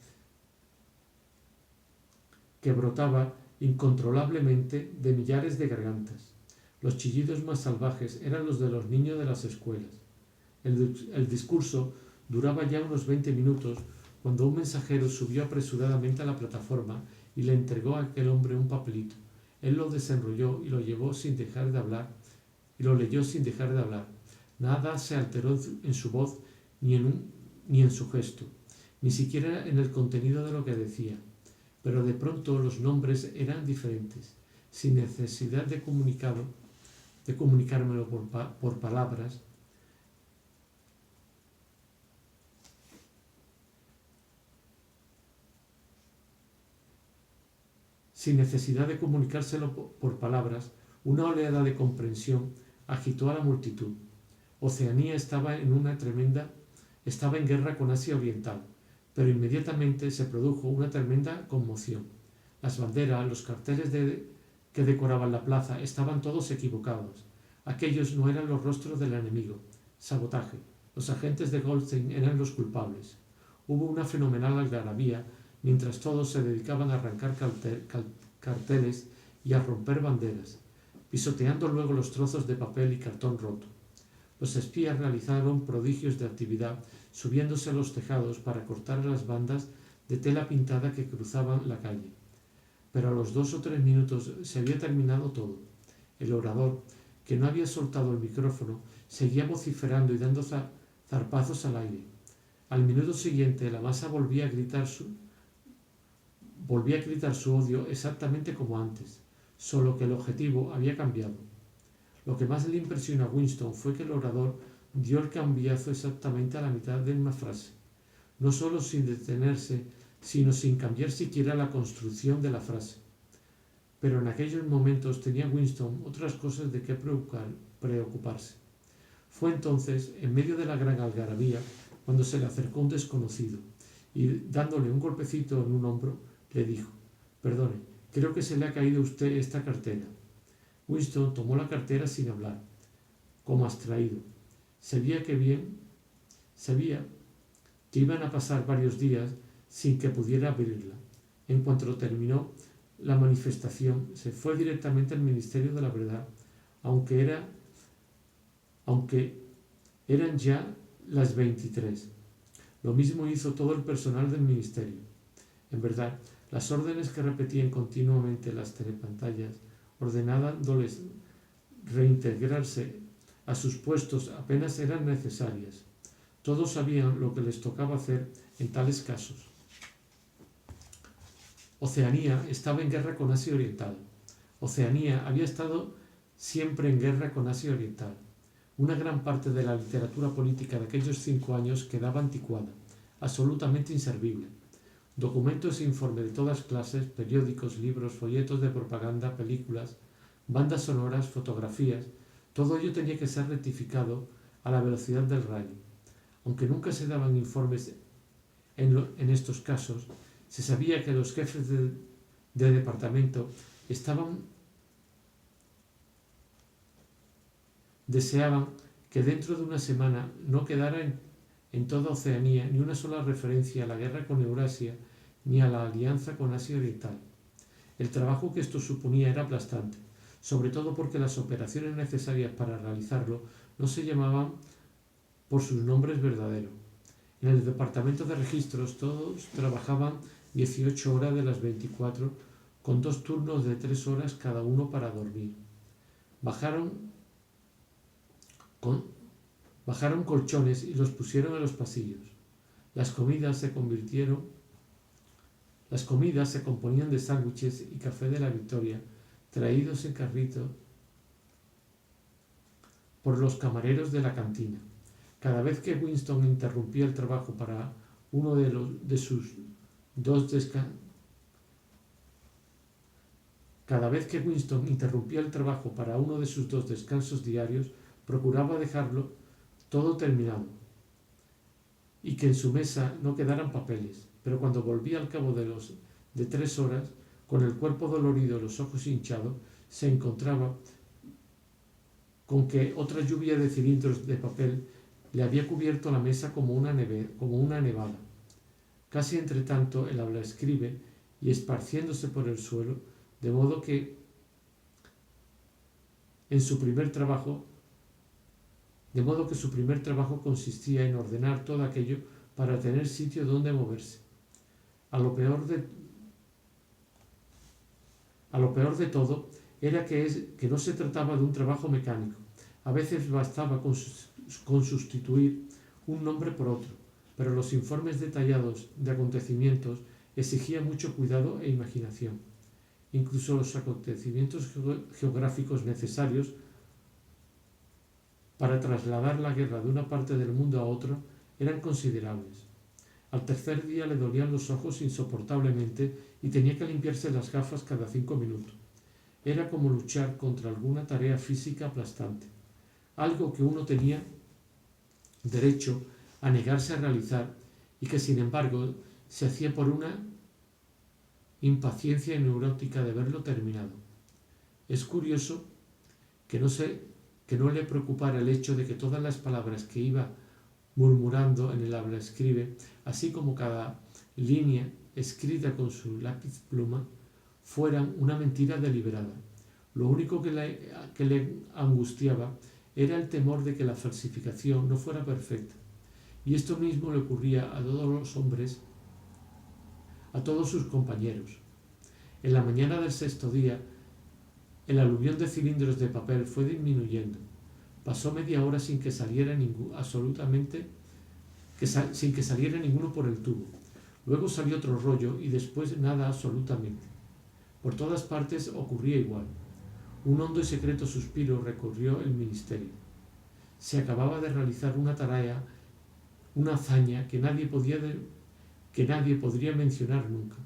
que brotaba incontrolablemente de millares de gargantas. Los chillidos más salvajes eran los de los niños de las escuelas. El discurso duraba ya unos 20 minutos cuando un mensajero subió apresuradamente a la plataforma y le entregó a aquel hombre un papelito. Él lo desenrolló y lo llevó sin dejar de hablar, y lo leyó sin dejar de hablar. Nada se alteró en su voz ni en su gesto, ni siquiera en el contenido de lo que decía. Pero de pronto los nombres eran diferentes, sin necesidad de comunicármelo por palabras. Sin necesidad de comunicárselo por palabras, una oleada de comprensión agitó a la multitud. Oceanía estaba en guerra con Asia Oriental, pero inmediatamente se produjo una tremenda conmoción. Las banderas, los carteles que decoraban la plaza estaban todos equivocados. Aquellos no eran los rostros del enemigo. Sabotaje. Los agentes de Goldstein eran los culpables. Hubo una fenomenal algarabía mientras todos se dedicaban a arrancar carteles y a romper banderas, pisoteando luego los trozos de papel y cartón roto. Los espías realizaron prodigios de actividad, subiéndose a los tejados para cortar las bandas de tela pintada que cruzaban la calle. Pero a los 2 o 3 minutos se había terminado todo. El orador, que no había soltado el micrófono, seguía vociferando y dando zarpazos al aire. Al minuto siguiente la masa volvía a gritar su odio exactamente como antes, solo que el objetivo había cambiado. Lo que más le impresionó a Winston fue que el orador dio el cambiazo exactamente a la mitad de una frase, no solo sin detenerse, sino sin cambiar siquiera la construcción de la frase. Pero en aquellos momentos tenía Winston otras cosas de qué preocuparse. Fue entonces, en medio de la gran algarabía, cuando se le acercó un desconocido y, dándole un golpecito en un hombro, le dijo: «Perdone, creo que se le ha caído a usted esta cartera». Winston tomó la cartera sin hablar, como abstraído. Sabía que iban a pasar varios días sin que pudiera abrirla. En cuanto terminó la manifestación, se fue directamente al Ministerio de la Verdad, aunque eran ya las 23. Lo mismo hizo todo el personal del ministerio. En verdad, las órdenes que repetían continuamente las telepantallas, ordenándoles reintegrarse a sus puestos, apenas eran necesarias. Todos sabían lo que les tocaba hacer en tales casos. Oceanía estaba en guerra con Asia Oriental. Oceanía había estado siempre en guerra con Asia Oriental. Una gran parte de la literatura política de aquellos 5 años quedaba anticuada, absolutamente inservible. Documentos e informes de todas clases, periódicos, libros, folletos de propaganda, películas, bandas sonoras, fotografías, todo ello tenía que ser rectificado a la velocidad del rayo. Aunque nunca se daban informes en estos casos, se sabía que los jefes de departamento deseaban que dentro de una semana no quedara en toda Oceanía ni una sola referencia a la guerra con Eurasia ni a la alianza con Asia Oriental. El trabajo que esto suponía era aplastante, sobre todo porque las operaciones necesarias para realizarlo no se llamaban por sus nombres verdaderos. En el departamento de registros todos trabajaban 18 horas de las 24, con 2 turnos de 3 horas cada uno para dormir. Bajaron colchones y los pusieron en los pasillos. Las comidas se componían de sándwiches y café de la Victoria, traídos en carrito por los camareros de la cantina. Cada vez que Winston interrumpía el trabajo para uno de sus dos descansos diarios, procuraba dejarlo todo terminado y que en su mesa no quedaran papeles, pero cuando volvía al cabo de 3 horas, con el cuerpo dolorido y los ojos hinchados, se encontraba con que otra lluvia de cilindros de papel le había cubierto la mesa como una nevada. Casi entre tanto el hablaescribe y esparciéndose por el suelo, de modo que su primer trabajo consistía en ordenar todo aquello para tener sitio donde moverse. A lo peor de todo era que no se trataba de un trabajo mecánico. A veces bastaba con sustituir un nombre por otro, pero los informes detallados de acontecimientos exigían mucho cuidado e imaginación. Incluso los acontecimientos geográficos necesarios para trasladar la guerra de una parte del mundo a otra eran considerables. Al tercer día le dolían los ojos insoportablemente y tenía que limpiarse las gafas cada 5 minutos. Era como luchar contra alguna tarea física aplastante, algo que uno tenía derecho a negarse a realizar y que sin embargo se hacía por una impaciencia neurótica de verlo terminado. Es curioso que no le preocupara el hecho de que todas las palabras que iba murmurando en el hablaescribe, así como cada línea escrita con su lápiz pluma, fueran una mentira deliberada. Lo único que le angustiaba era el temor de que la falsificación no fuera perfecta. Y esto mismo le ocurría a todos los hombres, a todos sus compañeros. En la mañana del 6º día, el aluvión de cilindros de papel fue disminuyendo. Pasó media hora sin que saliera ninguno por el tubo. Luego salió otro rollo y después nada absolutamente. Por todas partes ocurría igual. Un hondo y secreto suspiro recorrió el ministerio. Se acababa de realizar una tarea, una hazaña que nadie podría mencionar nunca.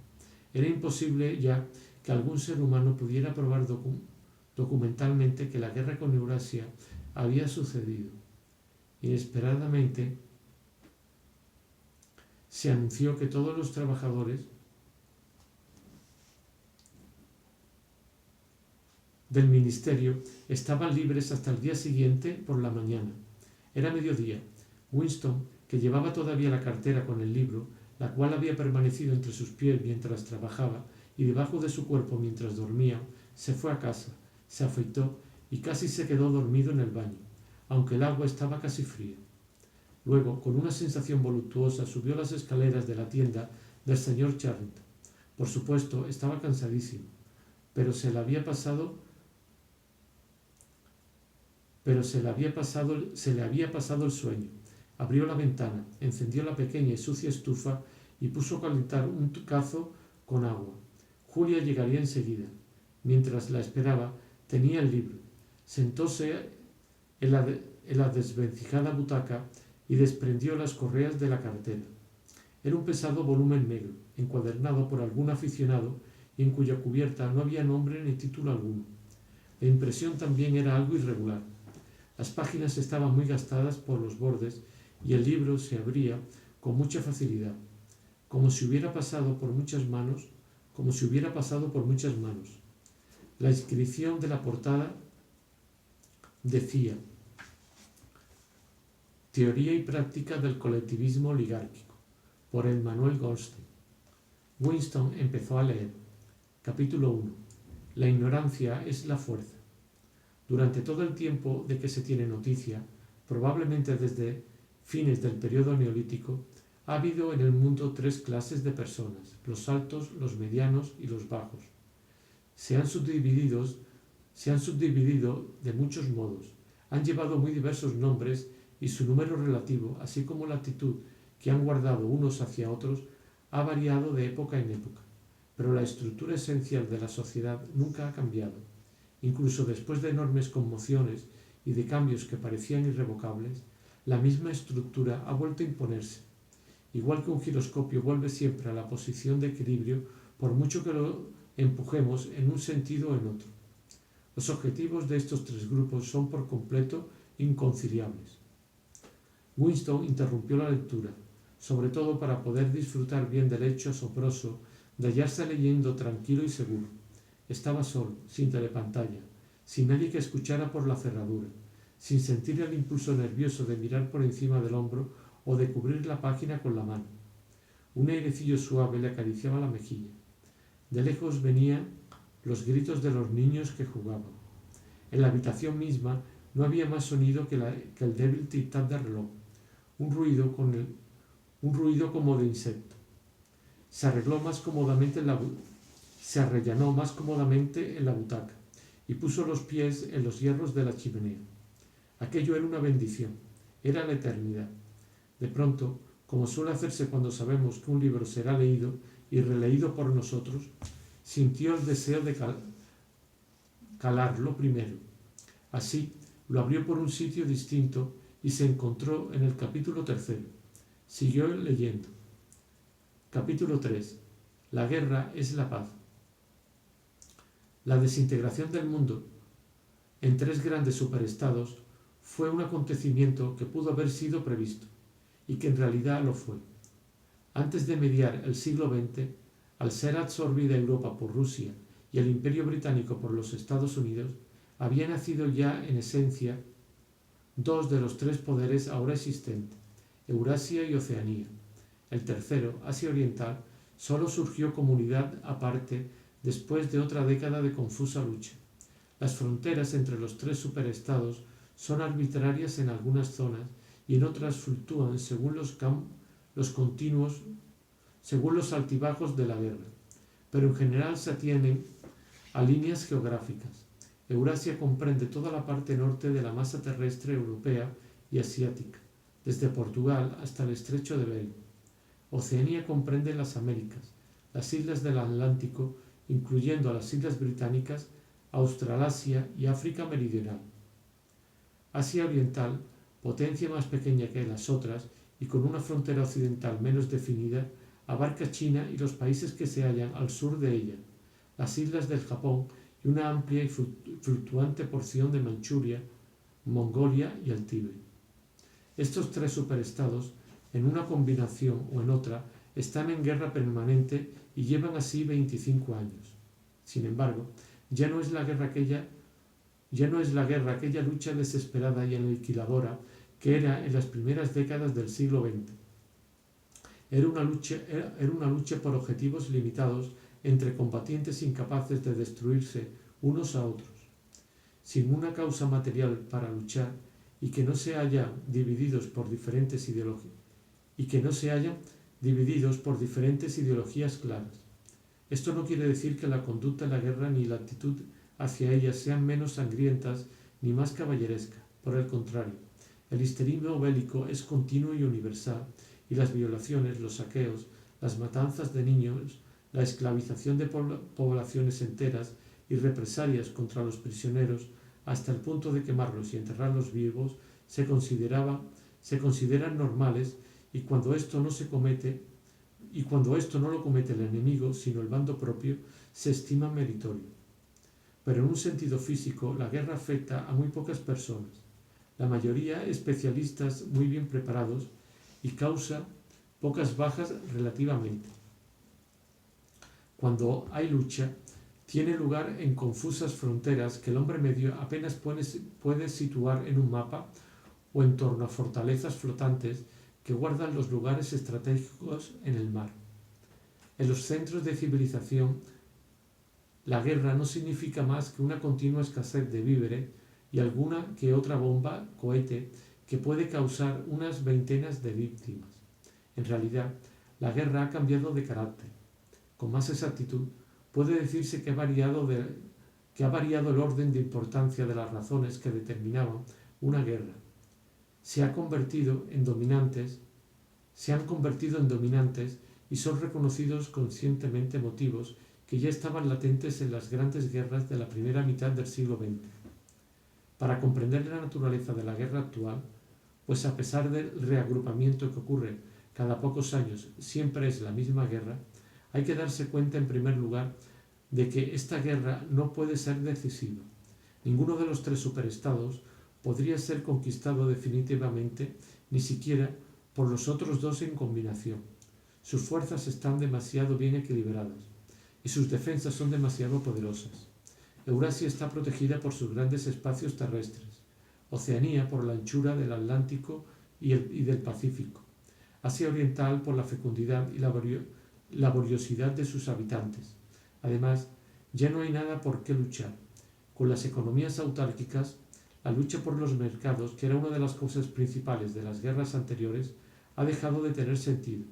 Era imposible ya que algún ser humano pudiera probar documentalmente que la guerra con Eurasia había sucedido. Inesperadamente se anunció que todos los trabajadores del ministerio estaban libres hasta el día siguiente por la mañana. Era mediodía. Winston, que llevaba todavía la cartera con el libro, la cual había permanecido entre sus pies mientras trabajaba y debajo de su cuerpo mientras dormía, se fue a casa, se afeitó y casi se quedó dormido en el baño, aunque el agua estaba casi fría. Luego, con una sensación voluptuosa, subió las escaleras de la tienda del señor Charrington. Por supuesto, estaba cansadísimo, pero se le había pasado el sueño. Abrió la ventana, encendió la pequeña y sucia estufa y puso a calentar un cazo con agua. Julia llegaría enseguida. Mientras la esperaba, tenía el libro. Sentóse en la desvencijada butaca y desprendió las correas de la cartera. Era un pesado volumen negro, encuadernado por algún aficionado y en cuya cubierta no había nombre ni título alguno. La impresión también era algo irregular. Las páginas estaban muy gastadas por los bordes y el libro se abría con mucha facilidad, como si hubiera pasado por muchas manos. La inscripción de la portada decía: Teoría y práctica del colectivismo oligárquico, por Emmanuel Goldstein. Winston empezó a leer. Capítulo 1. La ignorancia es la fuerza. Durante todo el tiempo de que se tiene noticia, probablemente desde fines del periodo neolítico, Ha habido en el mundo tres clases de personas: los altos, los medianos y los bajos. Se han subdividido de muchos modos, han llevado muy diversos nombres y su número relativo, así como la actitud que han guardado unos hacia otros, ha variado de época en época, pero la estructura esencial de la sociedad nunca ha cambiado. Incluso después de enormes conmociones y de cambios que parecían irrevocables, la misma estructura ha vuelto a imponerse. Igual que un giroscopio vuelve siempre a la posición de equilibrio por mucho que lo empujemos en un sentido o en otro. Los objetivos de estos tres grupos son por completo inconciliables. Winston interrumpió la lectura, sobre todo para poder disfrutar bien del hecho asombroso de hallarse leyendo tranquilo y seguro. Estaba solo, sin telepantalla, sin nadie que escuchara por la cerradura, sin sentir el impulso nervioso de mirar por encima del hombro o de cubrir la página con la mano. Un airecillo suave le acariciaba la mejilla. De lejos venían los gritos de los niños que jugaban. En la habitación misma no había más sonido que el débil tic-tac del reloj, un ruido como de insecto. Se arrellanó más cómodamente en la butaca y puso los pies en los hierros de la chimenea. Aquello era una bendición, era la eternidad. De pronto, como suele hacerse cuando sabemos que un libro será leído y releído por nosotros, sintió el deseo de calarlo primero. Así, lo abrió por un sitio distinto y se encontró en el capítulo 3. Siguió leyendo. Capítulo 3. La guerra es la paz. La desintegración del mundo en tres grandes superestados fue un acontecimiento que pudo haber sido previsto, y que en realidad lo fue. Antes de mediar el siglo XX, al ser absorbida Europa por Rusia y el Imperio Británico por los Estados Unidos, había nacido ya en esencia dos de los tres poderes ahora existentes, Eurasia y Oceanía. El tercero, Asia Oriental, solo surgió como unidad aparte después de otra década de confusa lucha. Las fronteras entre los tres superestados son arbitrarias en algunas zonas y en otras fluctúan según los altibajos de la guerra, pero en general se atienen a líneas geográficas. Eurasia comprende toda la parte norte de la masa terrestre europea y asiática, desde Portugal hasta el estrecho de Bering. Oceanía comprende las Américas, las islas del Atlántico, incluyendo a las islas británicas, Australasia y África meridional. Asia Oriental, potencia más pequeña que las otras y con una frontera occidental menos definida, abarca China y los países que se hallan al sur de ella, las islas del Japón y una amplia y fluctuante porción de Manchuria, Mongolia y el Tíbet. Estos tres superestados, en una combinación o en otra, están en guerra permanente y llevan así 25 años. Sin embargo, ya no es la guerra aquella lucha desesperada y aniquiladora que era en las primeras décadas del siglo XX. Era una lucha por objetivos limitados entre combatientes incapaces de destruirse unos a otros, sin una causa material para luchar y que no se hayan divididos por diferentes ideologías claras. Esto no quiere decir que la conducta en la guerra ni la actitud hacia ella sean menos sangrientas ni más caballeresca. Por el contrario, el histerismo bélico es continuo y universal, y las violaciones, los saqueos, las matanzas de niños, la esclavización de poblaciones enteras y represalias contra los prisioneros hasta el punto de quemarlos y enterrarlos vivos se consideran normales, y cuando esto no lo comete el enemigo sino el bando propio, se estima meritorio. Pero en un sentido físico, la guerra afecta a muy pocas personas, la mayoría especialistas muy bien preparados, y causa pocas bajas relativamente. Cuando hay lucha, tiene lugar en confusas fronteras que el hombre medio apenas puede situar en un mapa o en torno a fortalezas flotantes que guardan los lugares estratégicos en el mar. En los centros de civilización, la guerra no significa más que una continua escasez de víveres y alguna que otra bomba, cohete, que puede causar unas veintenas de víctimas. En realidad, la guerra ha cambiado de carácter. Con más exactitud, puede decirse que ha variado el orden de importancia de las razones que determinaban una guerra. Se han convertido en dominantes y son reconocidos conscientemente motivos que ya estaban latentes en las grandes guerras de la primera mitad del siglo XX. Para comprender la naturaleza de la guerra actual, pues a pesar del reagrupamiento que ocurre cada pocos años, siempre es la misma guerra, hay que darse cuenta en primer lugar de que esta guerra no puede ser decisiva. Ninguno de los tres superestados podría ser conquistado definitivamente, ni siquiera por los otros dos en combinación. Sus fuerzas están demasiado bien equilibradas y sus defensas son demasiado poderosas. Eurasia está protegida por sus grandes espacios terrestres, Oceanía por la anchura del Atlántico y del Pacífico, Asia Oriental por la fecundidad y laboriosidad de sus habitantes. Además, ya no hay nada por qué luchar. Con las economías autárquicas, la lucha por los mercados, que era una de las causas principales de las guerras anteriores, ha dejado de tener sentido,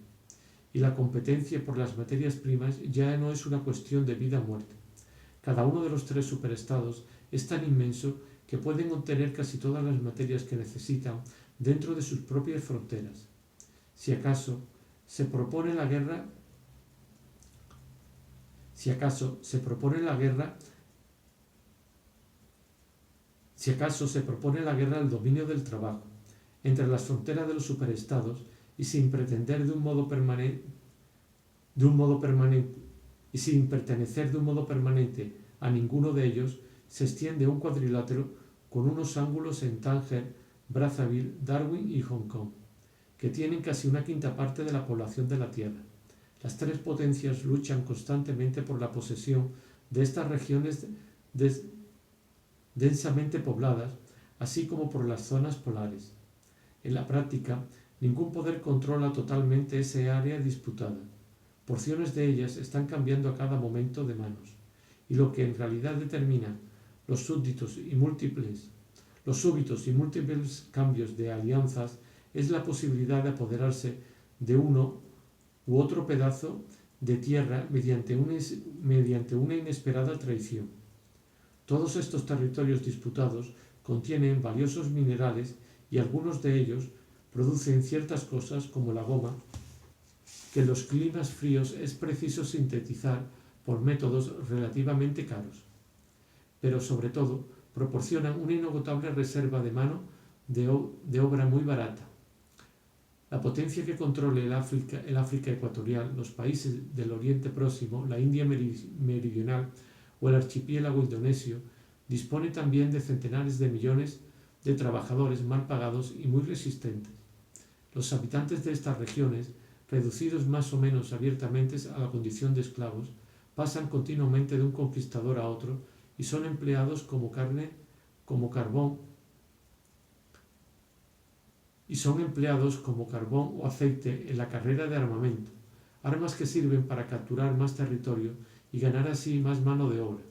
y la competencia por las materias primas ya no es una cuestión de vida o muerte. Cada uno de los tres superestados es tan inmenso que pueden obtener casi todas las materias que necesitan dentro de sus propias fronteras. Si acaso se propone la guerra al dominio del trabajo entre las fronteras de los superestados y sin pretender de un modo permanente a ninguno de ellos, se extiende un cuadrilátero con unos ángulos en Tánger, Brazzaville, Darwin y Hong Kong, que tienen casi una quinta parte de la población de la Tierra. Las tres potencias luchan constantemente por la posesión de estas regiones densamente pobladas, así como por las zonas polares. En la práctica, ningún poder controla totalmente esa área disputada. Porciones de ellas están cambiando a cada momento de manos, y lo que en realidad determina los súbitos y múltiples cambios de alianzas es la posibilidad de apoderarse de uno u otro pedazo de tierra mediante una inesperada traición. Todos estos territorios disputados contienen valiosos minerales y algunos de ellos producen ciertas cosas como la goma que en los climas fríos es preciso sintetizar por métodos relativamente caros, pero sobre todo proporcionan una inagotable reserva de mano de obra muy barata. La potencia que controle el África ecuatorial, los países del Oriente Próximo, la India Meridional o el archipiélago indonesio dispone también de centenares de millones de trabajadores mal pagados y muy resistentes. Los habitantes de estas regiones, reducidos más o menos abiertamente a la condición de esclavos, pasan continuamente de un conquistador a otro y son empleados como carbón o aceite en la carrera de armamento, armas que sirven para capturar más territorio y ganar así más mano de obra,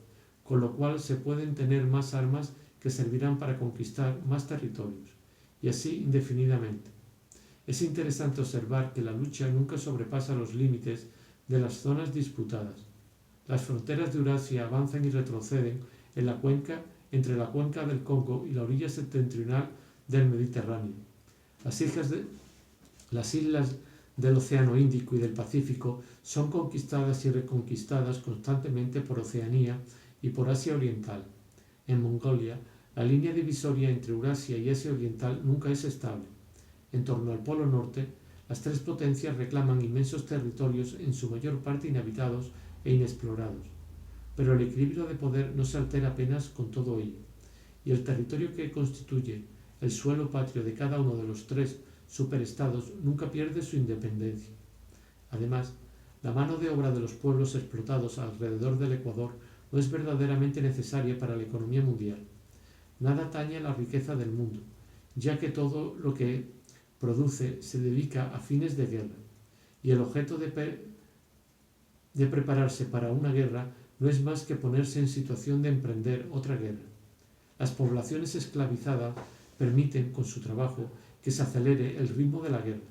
con lo cual se pueden tener más armas que servirán para conquistar más territorios, y así indefinidamente. Es interesante observar que la lucha nunca sobrepasa los límites de las zonas disputadas. Las fronteras de Eurasia avanzan y retroceden entre la cuenca del Congo y la orilla septentrional del Mediterráneo. Las islas del Océano Índico y del Pacífico son conquistadas y reconquistadas constantemente por Oceanía y por Asia Oriental. En Mongolia, la línea divisoria entre Eurasia y Asia Oriental nunca es estable. En torno al Polo Norte, las tres potencias reclaman inmensos territorios en su mayor parte inhabitados e inexplorados, pero el equilibrio de poder no se altera apenas con todo ello, y el territorio que constituye el suelo patrio de cada uno de los tres superestados nunca pierde su independencia. Además, la mano de obra de los pueblos explotados alrededor del Ecuador no es verdaderamente necesaria para la economía mundial. Nada atañe a la riqueza del mundo, ya que todo lo que produce se dedica a fines de guerra, y el objeto de prepararse para una guerra no es más que ponerse en situación de emprender otra guerra. Las poblaciones esclavizadas permiten con su trabajo que se acelere el ritmo de la guerra,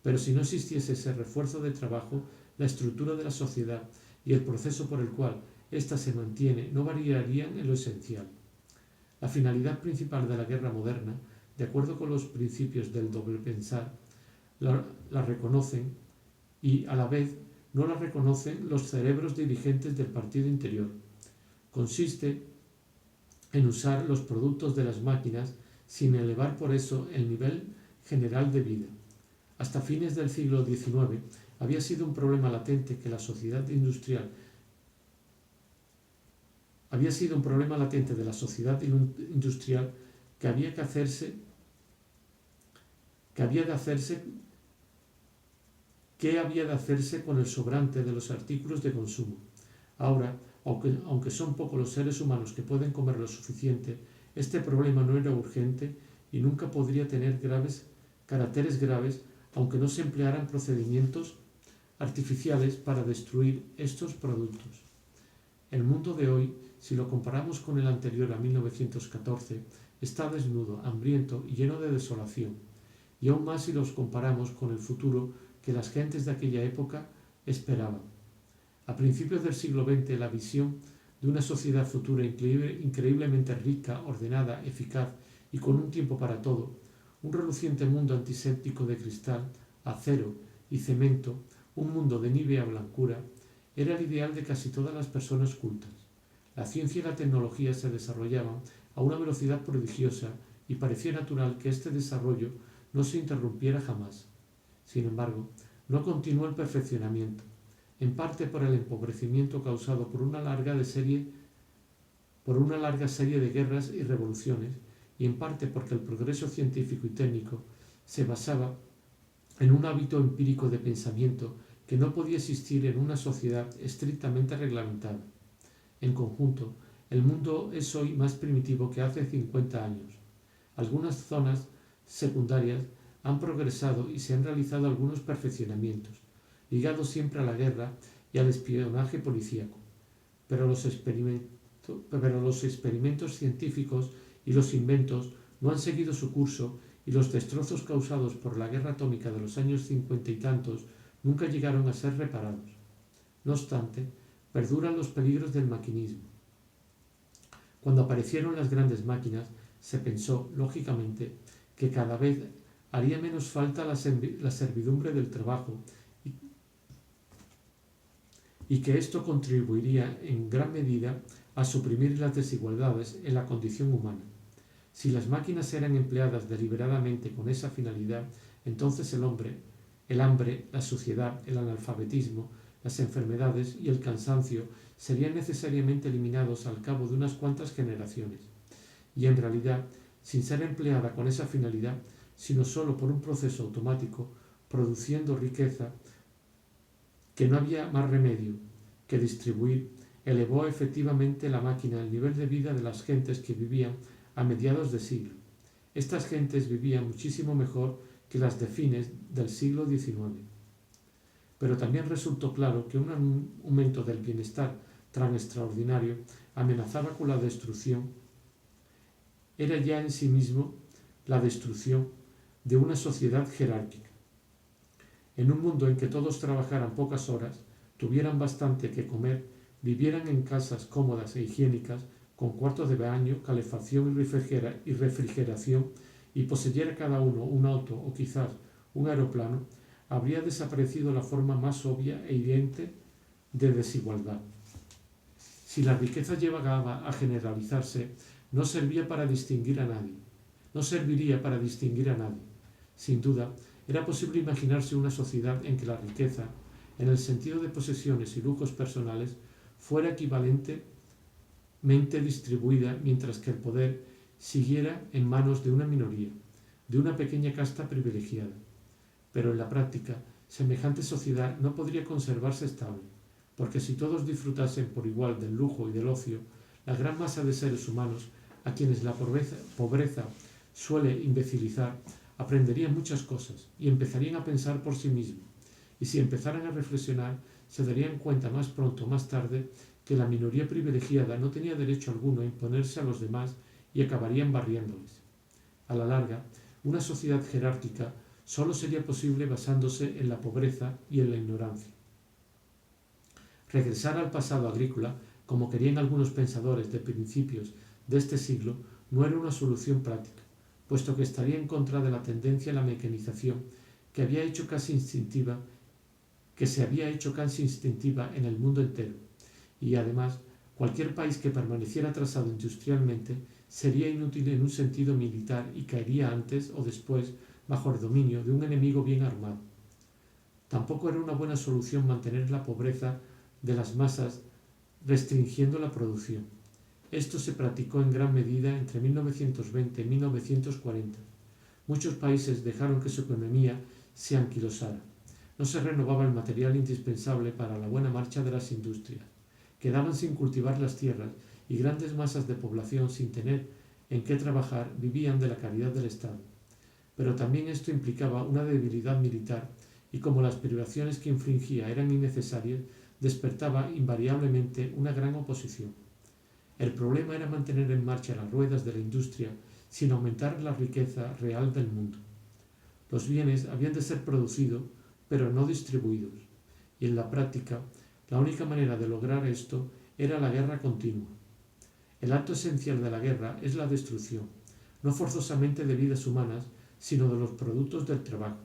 Pero si no existiese ese refuerzo de trabajo, la estructura de la sociedad y el proceso por el cual ésta se mantiene no variarían en lo esencial. La finalidad principal de la guerra moderna, de acuerdo con los principios del doble pensar, la reconocen y a la vez no la reconocen los cerebros dirigentes del partido interior. Consiste en usar los productos de las máquinas sin elevar por eso el nivel general de vida. Hasta fines del siglo XIX había sido un problema latente que la sociedad industrial de la sociedad industrial que había de hacerse con el sobrante de los artículos de consumo. Ahora, aunque son pocos los seres humanos que pueden comer lo suficiente, este problema no era urgente y nunca podría tener caracteres graves aunque no se emplearan procedimientos artificiales para destruir estos productos. El mundo de hoy, si lo comparamos con el anterior a 1914, está desnudo, hambriento y lleno de desolación, y aún más si los comparamos con el futuro que las gentes de aquella época esperaban. A principios del siglo XX, la visión de una sociedad futura increíblemente rica, ordenada, eficaz y con un tiempo para todo, un reluciente mundo antiséptico de cristal, acero y cemento, un mundo de nívea blancura, era el ideal de casi todas las personas cultas. La ciencia y la tecnología se desarrollaban a una velocidad prodigiosa y parecía natural que este desarrollo no se interrumpiera jamás. Sin embargo, no continuó el perfeccionamiento, en parte por el empobrecimiento causado por una larga serie de guerras y revoluciones, y en parte porque el progreso científico y técnico se basaba en un hábito empírico de pensamiento que no podía existir en una sociedad estrictamente reglamentada. En conjunto, el mundo es hoy más primitivo que hace 50 años. Algunas zonas secundarias han progresado y se han realizado algunos perfeccionamientos, ligados siempre a la guerra y al espionaje policíaco. Pero los experimentos científicos y los inventos no han seguido su curso y los destrozos causados por la guerra atómica de los años 50 y tantos nunca llegaron a ser reparados. No obstante, perduran los peligros del maquinismo. Cuando aparecieron las grandes máquinas, se pensó, lógicamente, que cada vez haría menos falta la servidumbre del trabajo y que esto contribuiría en gran medida a suprimir las desigualdades en la condición humana. Si las máquinas eran empleadas deliberadamente con esa finalidad, entonces el hambre, la suciedad, el analfabetismo, las enfermedades y el cansancio serían necesariamente eliminados al cabo de unas cuantas generaciones. Y en realidad, sin ser empleada con esa finalidad, sino solo por un proceso automático, produciendo riqueza que no había más remedio que distribuir, elevó efectivamente la máquina al nivel de vida de las gentes que vivían a mediados de siglo. Estas gentes vivían muchísimo mejor que las de fines del siglo XIX. Pero también resultó claro que un aumento del bienestar tan extraordinario amenazaba con la destrucción. Era ya en sí mismo la destrucción de una sociedad jerárquica. En un mundo en que todos trabajaran pocas horas, tuvieran bastante que comer, vivieran en casas cómodas e higiénicas, con cuartos de baño, calefacción y refrigeración, y poseyera cada uno un auto o quizás un aeroplano, habría desaparecido la forma más obvia e evidente de desigualdad. Si la riqueza llegaba a generalizarse, no serviría para distinguir a nadie. Sin duda, era posible imaginarse una sociedad en que la riqueza, en el sentido de posesiones y lujos personales, fuera equivalentemente distribuida, mientras que el poder siguiera en manos de una minoría, de una pequeña casta privilegiada. Pero en la práctica, semejante sociedad no podría conservarse estable, porque si todos disfrutasen por igual del lujo y del ocio, la gran masa de seres humanos, a quienes la pobreza suele imbecilizar, aprenderían muchas cosas y empezarían a pensar por sí mismos, y si empezaran a reflexionar, se darían cuenta más pronto o más tarde que la minoría privilegiada no tenía derecho alguno a imponerse a los demás y acabarían barriéndoles. A la larga, una sociedad jerárquica solo sería posible basándose en la pobreza y en la ignorancia. Regresar al pasado agrícola, como querían algunos pensadores de principios de este siglo, no era una solución práctica, puesto que estaría en contra de la tendencia a la mecanización que se había hecho casi instintiva en el mundo entero, y además cualquier país que permaneciera atrasado industrialmente sería inútil en un sentido militar y caería antes o después bajo el dominio de un enemigo bien armado. Tampoco era una buena solución mantener la pobreza de las masas restringiendo la producción. Esto se practicó en gran medida entre 1920 y 1940. Muchos países dejaron que su economía se anquilosara. No se renovaba el material indispensable para la buena marcha de las industrias. Quedaban sin cultivar las tierras y grandes masas de población sin tener en qué trabajar vivían de la caridad del Estado. Pero también esto implicaba una debilidad militar y como las privaciones que infligía eran innecesarias, despertaba invariablemente una gran oposición. El problema era mantener en marcha las ruedas de la industria sin aumentar la riqueza real del mundo. Los bienes habían de ser producidos, pero no distribuidos, y en la práctica, la única manera de lograr esto era la guerra continua. El acto esencial de la guerra es la destrucción, no forzosamente de vidas humanas, sino de los productos del trabajo.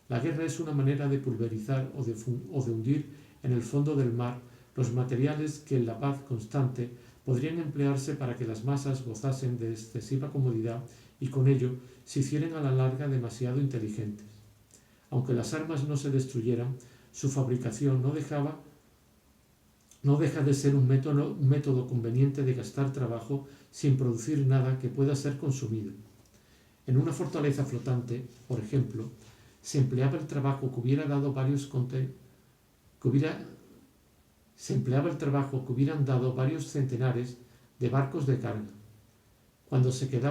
La guerra es una manera de pulverizar o de hundir en el fondo del mar los materiales que en la paz constante podrían emplearse para que las masas gozasen de excesiva comodidad y con ello se hicieran a la larga demasiado inteligentes. Aunque las armas no se destruyeran, su fabricación no deja de ser un método conveniente de gastar trabajo sin producir nada que pueda ser consumido. En una fortaleza flotante, por ejemplo, se empleaba el trabajo que hubieran dado varios centenares de barcos de carga. Cuando se queda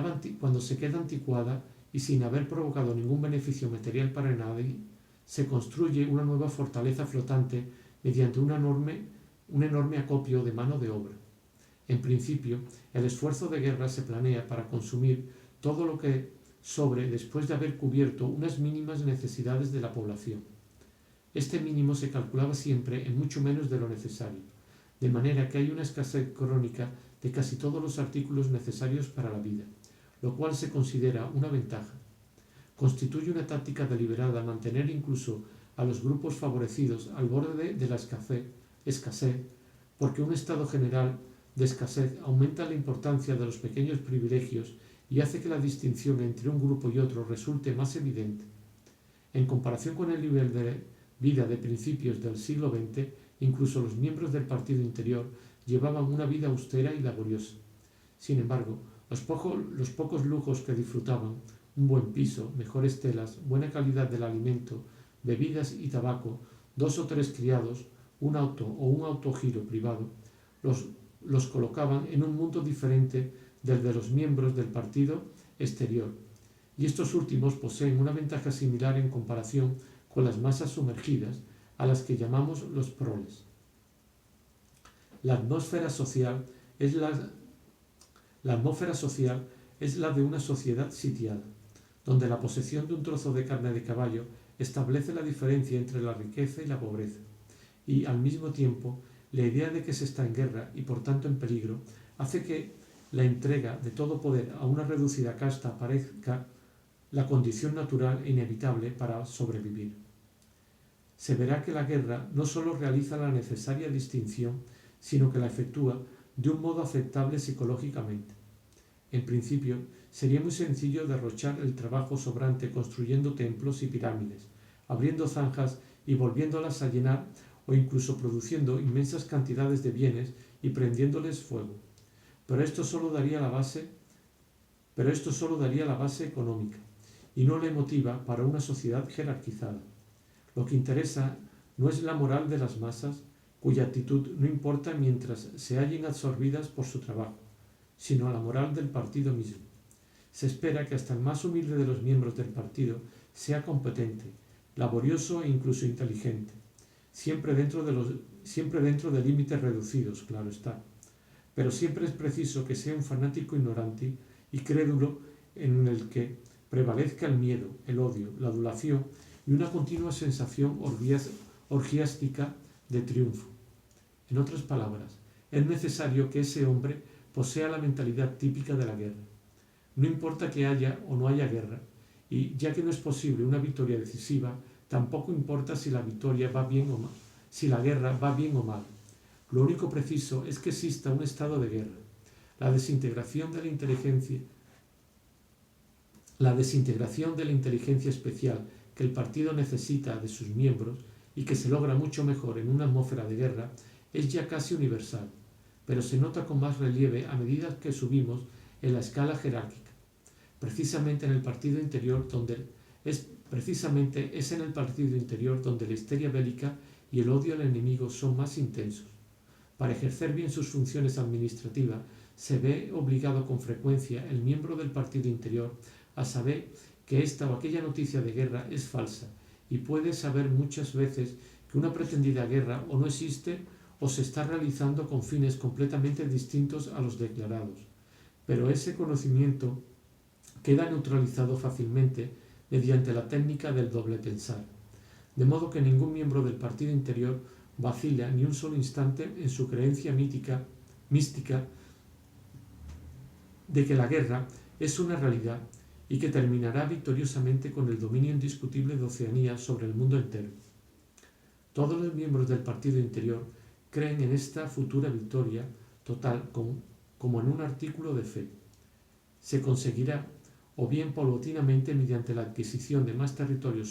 anticuada y sin haber provocado ningún beneficio material para nadie, se construye una nueva fortaleza flotante mediante un enorme acopio de mano de obra. En principio, el esfuerzo de guerra se planea para consumir todo lo que sobre después de haber cubierto unas mínimas necesidades de la población. Este mínimo se calculaba siempre en mucho menos de lo necesario, de manera que hay una escasez crónica de casi todos los artículos necesarios para la vida, lo cual se considera una ventaja. Constituye una táctica deliberada mantener incluso a los grupos favorecidos al borde de la escasez, porque un estado general de escasez aumenta la importancia de los pequeños privilegios y hace que la distinción entre un grupo y otro resulte más evidente. En comparación con el nivel de vida de principios del siglo XX, incluso los miembros del partido interior llevaban una vida austera y laboriosa. Sin embargo, los pocos lujos que disfrutaban, un buen piso, mejores telas, buena calidad del alimento, bebidas y tabaco, 2 o 3 criados, un auto o un autogiro privado, los colocaban en un mundo diferente del de los miembros del partido exterior, y estos últimos poseen una ventaja similar en comparación con las masas sumergidas, a las que llamamos los proles. La atmósfera social es la de una sociedad sitiada, donde la posesión de un trozo de carne de caballo establece la diferencia entre la riqueza y la pobreza, y al mismo tiempo la idea de que se está en guerra y por tanto en peligro hace que la entrega de todo poder a una reducida casta parezca la condición natural e inevitable para sobrevivir. Se verá que la guerra no solo realiza la necesaria distinción, sino que la efectúa de un modo aceptable psicológicamente. En principio, sería muy sencillo derrochar el trabajo sobrante construyendo templos y pirámides, abriendo zanjas y volviéndolas a llenar o incluso produciendo inmensas cantidades de bienes y prendiéndoles fuego. Pero esto solo daría la base económica y no la emotiva para una sociedad jerarquizada. Lo que interesa no es la moral de las masas, cuya actitud no importa mientras se hallen absorbidas por su trabajo, sino la moral del partido mismo. Se espera que hasta el más humilde de los miembros del partido sea competente, laborioso e incluso inteligente, siempre dentro de límites reducidos, claro está. Pero siempre es preciso que sea un fanático ignorante y crédulo en el que prevalezca el miedo, el odio, la adulación y una continua sensación orgiástica de triunfo. En otras palabras, es necesario que ese hombre posea la mentalidad típica de la guerra. No importa que haya o no haya guerra, y ya que no es posible una victoria decisiva, tampoco importa si la victoria va bien o mal, si la guerra va bien o mal. Lo único preciso es que exista un estado de guerra. La desintegración de la inteligencia especial que el partido necesita de sus miembros y que se logra mucho mejor en una atmósfera de guerra es ya casi universal, pero se nota con más relieve a medida que subimos en la escala jerárquica. Precisamente es en el partido interior donde la histeria bélica y el odio al enemigo son más intensos. Para ejercer bien sus funciones administrativas, se ve obligado con frecuencia el miembro del partido interior a saber que esta o aquella noticia de guerra es falsa, y puede saber muchas veces que una pretendida guerra o no existe o se está realizando con fines completamente distintos a los declarados. Pero ese conocimiento queda neutralizado fácilmente mediante la técnica del doble pensar, de modo que ningún miembro del partido interior vacila ni un solo instante en su creencia mística de que la guerra es una realidad y que terminará victoriosamente con el dominio indiscutible de Oceanía sobre el mundo entero. Todos los miembros del partido interior creen en esta futura victoria total como en un artículo de fe. Se conseguirá o bien paulatinamente mediante la adquisición de más territorios